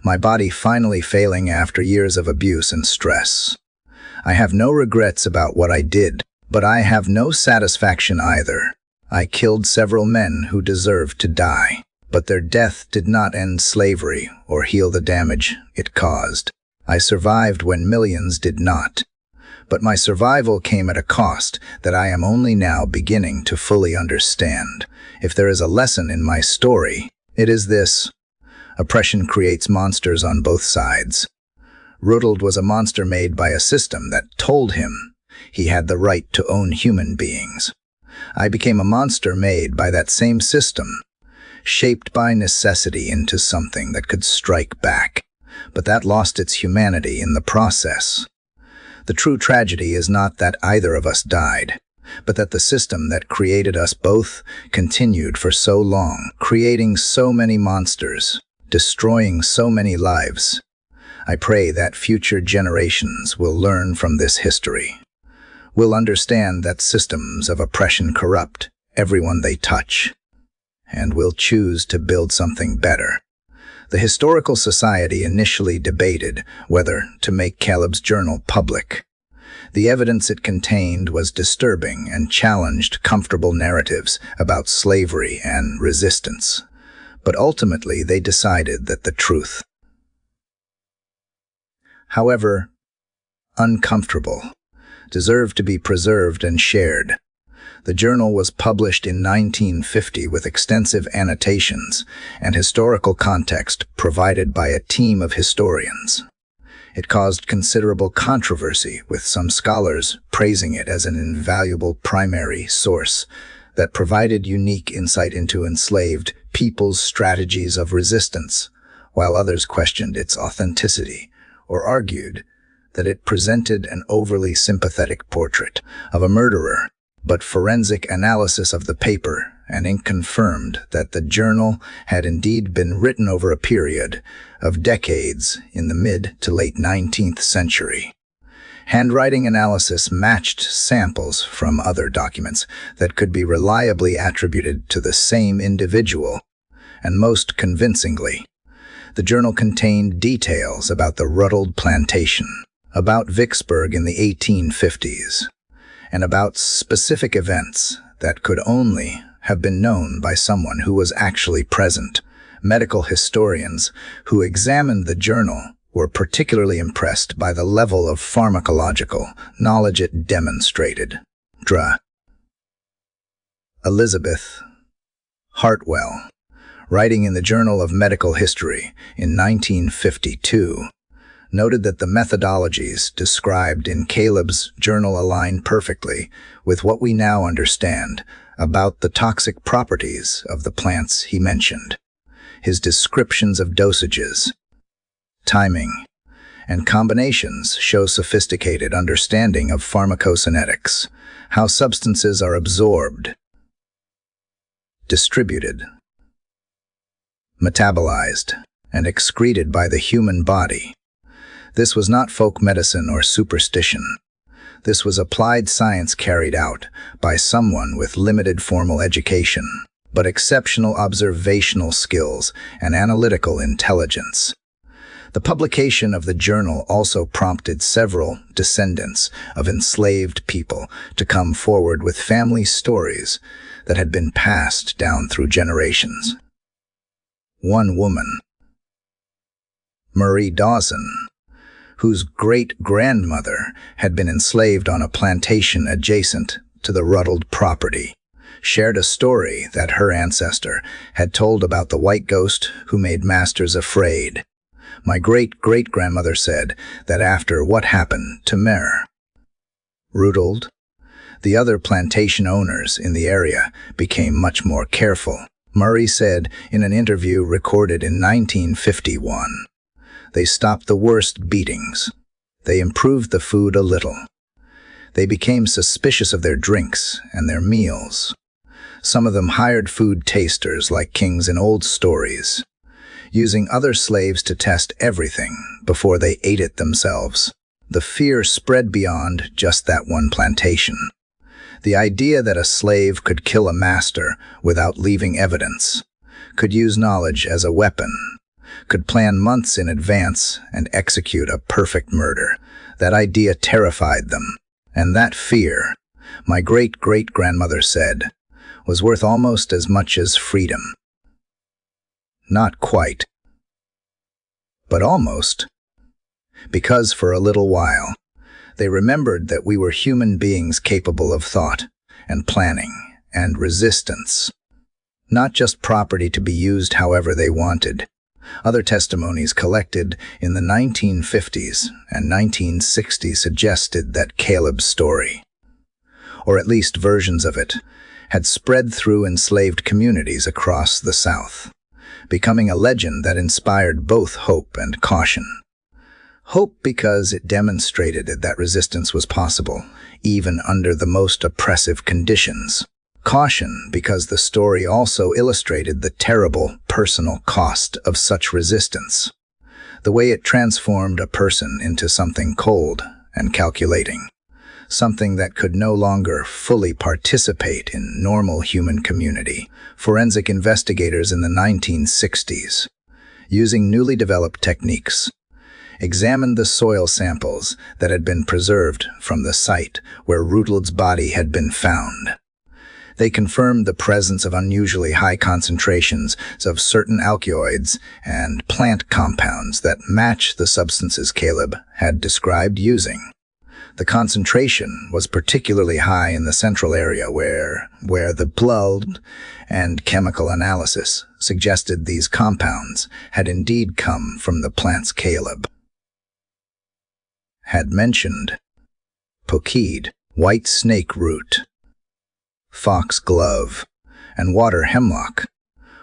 my body finally failing after years of abuse and stress. I have no regrets about what I did, but I have no satisfaction either. I killed several men who deserved to die, but their death did not end slavery or heal the damage it caused. I survived when millions did not, but my survival came at a cost that I am only now beginning to fully understand. If there is a lesson in my story, it is this: oppression creates monsters on both sides. Rootled was a monster made by a system that told him he had the right to own human beings. I became a monster made by that same system, shaped by necessity into something that could strike back. but that lost its humanity in the process. The true tragedy is not that either of us died, but that the system that created us both continued for so long, creating so many monsters, destroying so many lives. I pray that future generations will learn from this history, will understand that systems of oppression corrupt everyone they touch, and will choose to build something better. The Historical Society initially debated whether to make Caleb's journal public. The evidence it contained was disturbing and challenged comfortable narratives about slavery and resistance. But ultimately they decided that the truth, however uncomfortable, deserved to be preserved and shared. The journal was published in 1950 with extensive annotations and historical context provided by a team of historians. It caused considerable controversy, with some scholars praising it as an invaluable primary source that provided unique insight into enslaved people's strategies of resistance, while others questioned its authenticity or argued that it presented an overly sympathetic portrait of a murderer. But forensic analysis of the paper and ink confirmed that the journal had indeed been written over a period of decades in the mid to late 19th century. Handwriting analysis matched samples from other documents that could be reliably attributed to the same individual, and most convincingly, the journal contained details about the Ruddled plantation, about Vicksburg in the 1850s, and about specific events that could only have been known by someone who was actually present. Medical historians who examined the journal were particularly impressed by the level of pharmacological knowledge it demonstrated. Dr. Elizabeth Hartwell, writing in the Journal of Medical History in 1952, noted that the methodologies described in Caleb's journal align perfectly with what we now understand about the toxic properties of the plants he mentioned. His descriptions of dosages, timing, and combinations show sophisticated understanding of pharmacokinetics, how substances are absorbed, distributed, metabolized, and excreted by the human body. This was not folk medicine or superstition. This was applied science carried out by someone with limited formal education, but exceptional observational skills and analytical intelligence. The publication of the journal also prompted several descendants of enslaved people to come forward with family stories that had been passed down through generations. One woman, Marie Dawson, whose great-grandmother had been enslaved on a plantation adjacent to the Ruddled property, shared a story that her ancestor had told about the white ghost who made masters afraid. My great-great-grandmother said that after what happened to Mare Ruddled, the other plantation owners in the area became much more careful. Murray said in an interview recorded in 1951. They stopped the worst beatings. They improved the food a little. They became suspicious of their drinks and their meals. Some of them hired food tasters like kings in old stories, using other slaves to test everything before they ate it themselves. The fear spread beyond just that one plantation. The idea that a slave could kill a master without leaving evidence, could use knowledge as a weapon, could plan months in advance and execute a perfect murder. That idea terrified them, and that fear, my great-great-grandmother said, was worth almost as much as freedom. Not quite, but almost, because for a little while, they remembered that we were human beings capable of thought and planning and resistance, not just property to be used however they wanted. Other testimonies collected in the 1950s and 1960s suggested that Caleb's story, or at least versions of it, had spread through enslaved communities across the South, becoming a legend that inspired both hope and caution. Hope because it demonstrated that resistance was possible, even under the most oppressive conditions. Caution because the story also illustrated the terrible personal cost of such resistance, the way it transformed a person into something cold and calculating, something that could no longer fully participate in normal human community. Forensic investigators in the 1960s, using newly developed techniques, examined the soil samples that had been preserved from the site where Rutled's body had been found. They confirmed the presence of unusually high concentrations of certain alkaloids and plant compounds that match the substances Caleb had described using. The concentration was particularly high in the central area where the blood and chemical analysis suggested these compounds had indeed come from the plants Caleb had mentioned: pokeed, white snake root, foxglove, and water hemlock.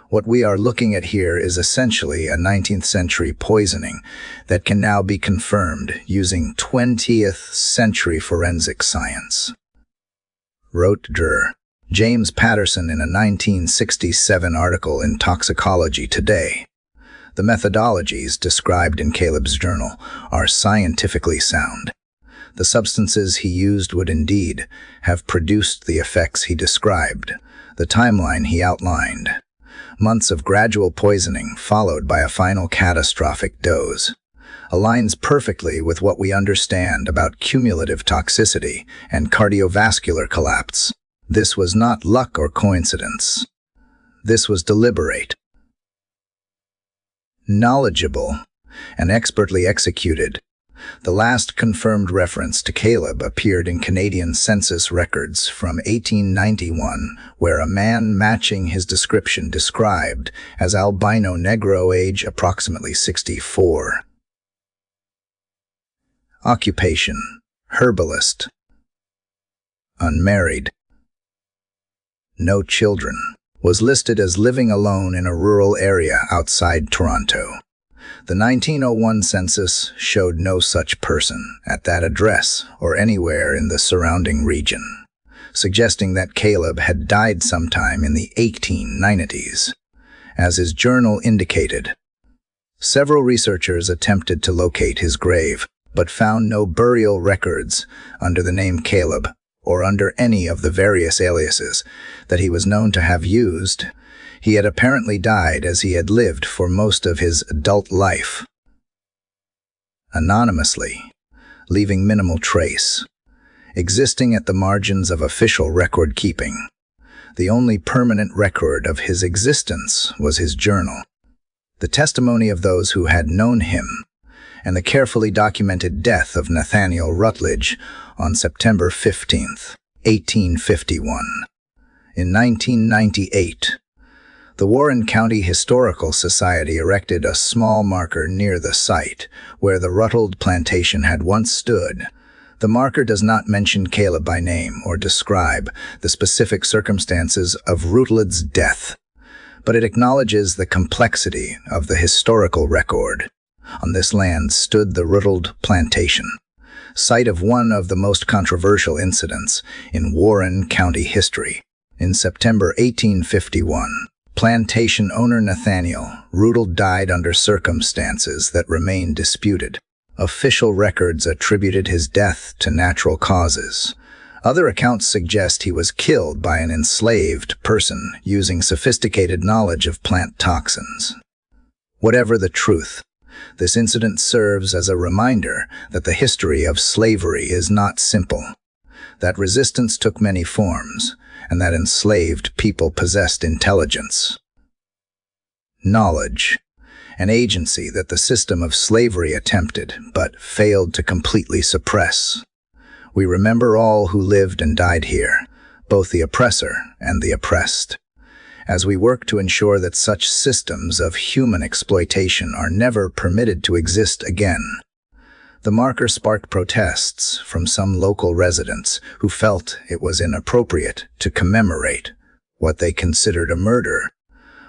What we are looking at here is essentially a 19th century poisoning that can now be confirmed using 20th century forensic science, wrote Dr. James Patterson in a 1967 article in Toxicology Today. The methodologies described in Caleb's journal are scientifically sound. The substances he used would indeed have produced the effects he described, the timeline he outlined. Months of gradual poisoning followed by a final catastrophic dose aligns perfectly with what we understand about cumulative toxicity and cardiovascular collapse. This was not luck or coincidence. This was deliberate, knowledgeable, and expertly executed. The last confirmed reference to Caleb appeared in Canadian census records from 1891, where a man matching his description described as albino negro, age approximately 64. Occupation: herbalist. Unmarried. No children. Was listed as living alone in a rural area outside Toronto. The 1901 census showed no such person at that address or anywhere in the surrounding region, suggesting that Caleb had died sometime in the 1890s, as his journal indicated. Several researchers attempted to locate his grave, but found no burial records under the name Caleb or under any of the various aliases that he was known to have used. He had apparently died as he had lived for most of his adult life, anonymously, leaving minimal trace, existing at the margins of official record-keeping. The only permanent record of his existence was his journal, the testimony of those who had known him, and the carefully documented death of Nathaniel Rutledge on September 15, 1851. In 1998, the Warren County Historical Society erected a small marker near the site where the Rutledge plantation had once stood. The marker does not mention Caleb by name or describe the specific circumstances of Rutledge's death, but it acknowledges the complexity of the historical record. On this land stood the Rutledge plantation, site of one of the most controversial incidents in Warren County history. In September 1851, plantation owner Nathaniel Rutledge died under circumstances that remain disputed. Official records attributed his death to natural causes. Other accounts suggest he was killed by an enslaved person using sophisticated knowledge of plant toxins. Whatever the truth, this incident serves as a reminder that the history of slavery is not simple, that resistance took many forms, and that enslaved people possessed intelligence, knowledge, an agency that the system of slavery attempted but failed to completely suppress. We remember all who lived and died here, both the oppressor and the oppressed, as we work to ensure that such systems of human exploitation are never permitted to exist again. The marker sparked protests from some local residents who felt it was inappropriate to commemorate what they considered a murder,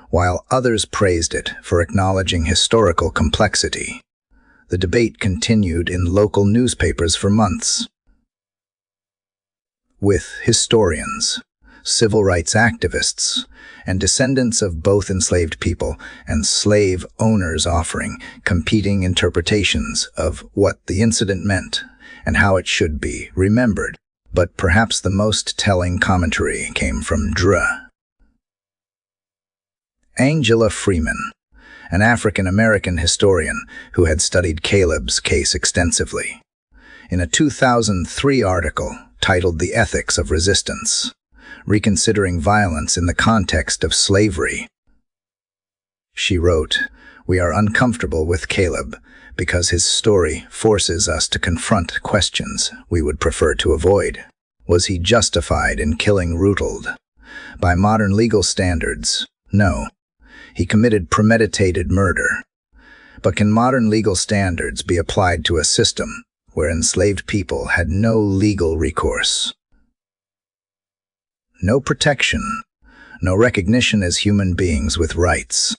while others praised it for acknowledging historical complexity. The debate continued in local newspapers for months, with historians, civil rights activists, and descendants of both enslaved people and slave owners offering competing interpretations of what the incident meant and how it should be remembered. But perhaps the most telling commentary came from Dr. Angela Freeman, an African-American historian who had studied Caleb's case extensively. In a 2003 article titled "The Ethics of Resistance," reconsidering violence in the context of slavery, she wrote, "We are uncomfortable with Caleb because his story forces us to confront questions we would prefer to avoid. Was he justified in killing Rutald? By modern legal standards, no. He committed premeditated murder. But can modern legal standards be applied to a system where enslaved people had no legal recourse? No protection, no recognition as human beings with rights,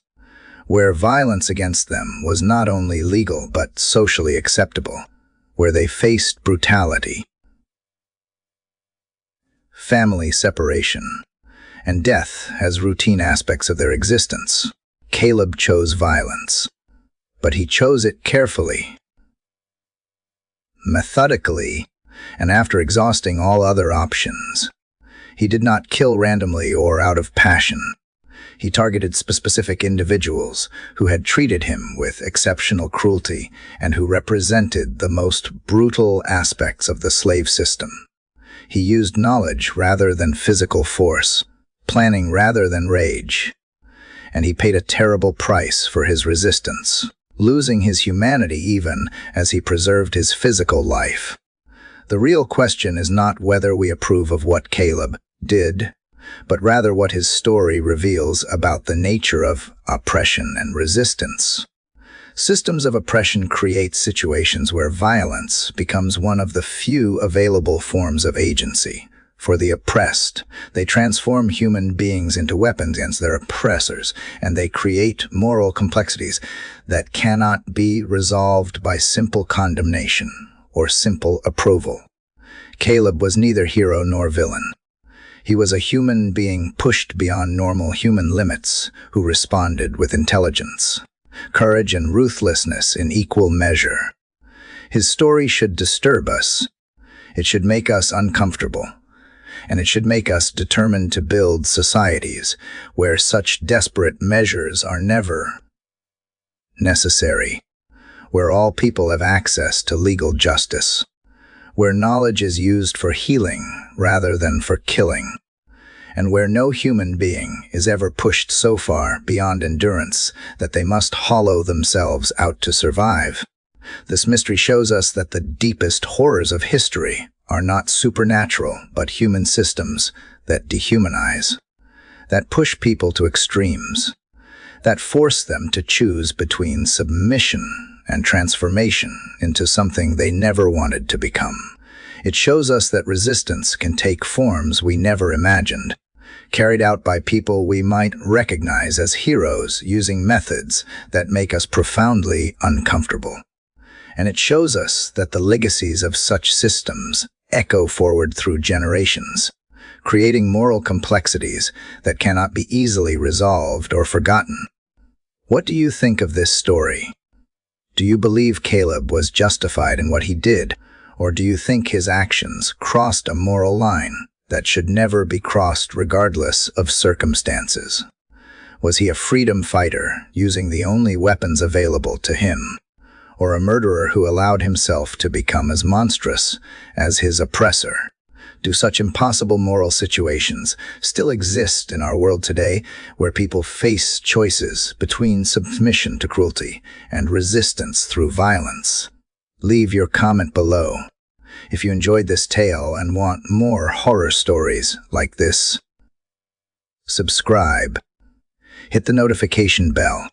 where violence against them was not only legal but socially acceptable, where they faced brutality, family separation, and death as routine aspects of their existence. Caleb chose violence, but he chose it carefully, methodically, and after exhausting all other options. He did not kill randomly or out of passion. He targeted specific individuals who had treated him with exceptional cruelty and who represented the most brutal aspects of the slave system. He used knowledge rather than physical force, planning rather than rage, and he paid a terrible price for his resistance, losing his humanity even as he preserved his physical life. The real question is not whether we approve of what Caleb did, but rather what his story reveals about the nature of oppression and resistance. Systems of oppression create situations where violence becomes one of the few available forms of agency. For the oppressed, they transform human beings into weapons against their oppressors, and they create moral complexities that cannot be resolved by simple condemnation or simple approval. Caleb was neither hero nor villain. He was a human being pushed beyond normal human limits who responded with intelligence, courage, and ruthlessness in equal measure. His story should disturb us. It should make us uncomfortable. And it should make us determined to build societies where such desperate measures are never necessary, where all people have access to legal justice, where knowledge is used for healing rather than for killing, and where no human being is ever pushed so far beyond endurance that they must hollow themselves out to survive. This mystery shows us that the deepest horrors of history are not supernatural but human systems that dehumanize, that push people to extremes, that force them to choose between submission and transformation into something they never wanted to become. It shows us that resistance can take forms we never imagined, carried out by people we might recognize as heroes using methods that make us profoundly uncomfortable. And it shows us that the legacies of such systems echo forward through generations, creating moral complexities that cannot be easily resolved or forgotten. What do you think of this story? Do you believe Caleb was justified in what he did, or do you think his actions crossed a moral line that should never be crossed regardless of circumstances? Was he a freedom fighter using the only weapons available to him, or a murderer who allowed himself to become as monstrous as his oppressor? Do such impossible moral situations still exist in our world today, where people face choices between submission to cruelty and resistance through violence? Leave your comment below. If you enjoyed this tale and want more horror stories like this, subscribe, hit the notification bell,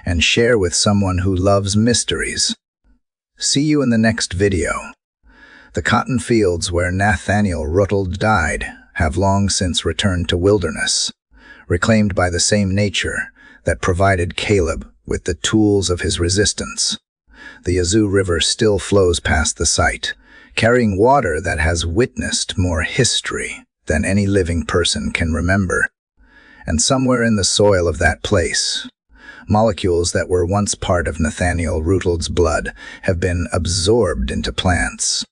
and share with someone who loves mysteries. See you in the next video. The cotton fields where Nathaniel Rutald died have long since returned to wilderness, reclaimed by the same nature that provided Caleb with the tools of his resistance. The Yazoo River still flows past the site, carrying water that has witnessed more history than any living person can remember. And somewhere in the soil of that place, molecules that were once part of Nathaniel Rootle's blood have been absorbed into plants,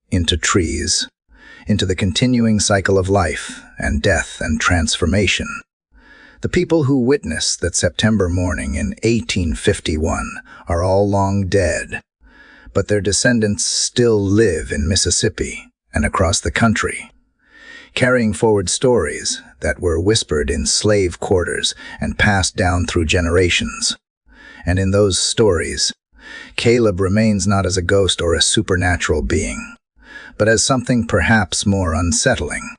into trees, into the continuing cycle of life and death and transformation. The people who witnessed that September morning in 1851 are all long dead, but their descendants still live in Mississippi and across the country, carrying forward stories that were whispered in slave quarters and passed down through generations. And in those stories, Caleb remains not as a ghost or a supernatural being, but as something perhaps more unsettling,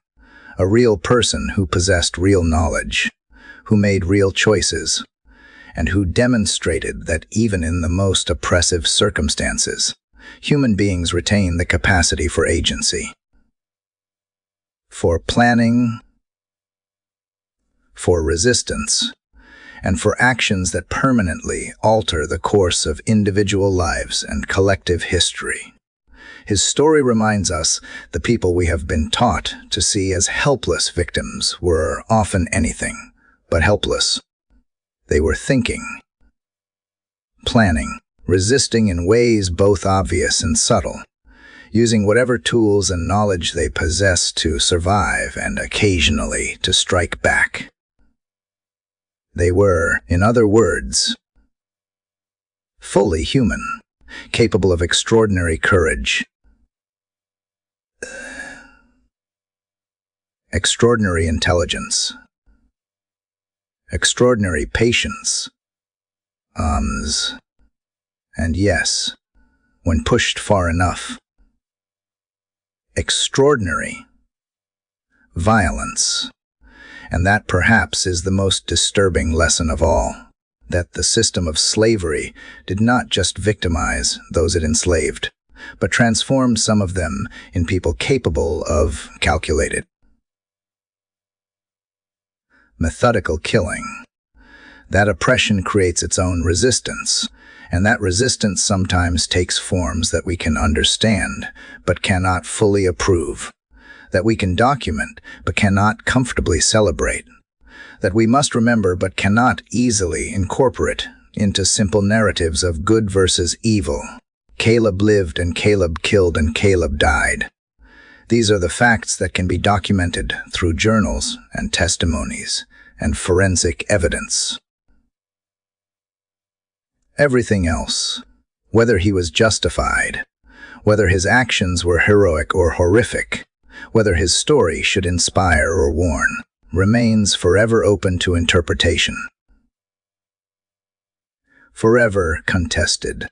a real person who possessed real knowledge, who made real choices, and who demonstrated that even in the most oppressive circumstances, human beings retain the capacity for agency, for planning, for resistance, and for actions that permanently alter the course of individual lives and collective history. His story reminds us the people we have been taught to see as helpless victims were often anything but helpless. They were thinking, planning, resisting in ways both obvious and subtle, using whatever tools and knowledge they possessed to survive and occasionally to strike back. They were, in other words, fully human, capable of extraordinary courage, extraordinary intelligence, extraordinary patience, and yes, when pushed far enough, extraordinary violence. And that perhaps is the most disturbing lesson of all, that the system of slavery did not just victimize those it enslaved, but transformed some of them in people capable of calculated, methodical killing. That oppression creates its own resistance, and that resistance sometimes takes forms that we can understand but cannot fully approve, that we can document but cannot comfortably celebrate, that we must remember but cannot easily incorporate into simple narratives of good versus evil. Caleb lived and Caleb killed and Caleb died. These are the facts that can be documented through journals and testimonies and forensic evidence. Everything else, whether he was justified, whether his actions were heroic or horrific, whether his story should inspire or warn, remains forever open to interpretation, forever contested,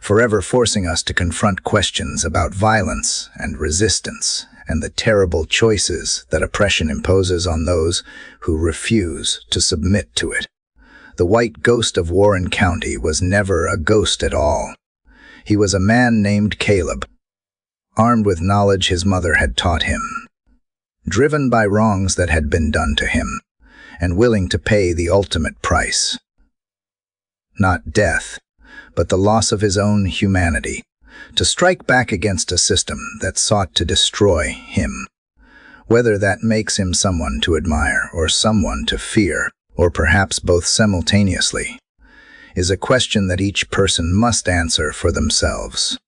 forever forcing us to confront questions about violence and resistance and the terrible choices that oppression imposes on those who refuse to submit to it. The white ghost of Warren County was never a ghost at all. He was a man named Caleb, armed with knowledge his mother had taught him, driven by wrongs that had been done to him, and willing to pay the ultimate price. Not death, but the loss of his own humanity, to strike back against a system that sought to destroy him. Whether that makes him someone to admire or someone to fear, or perhaps both simultaneously, is a question that each person must answer for themselves.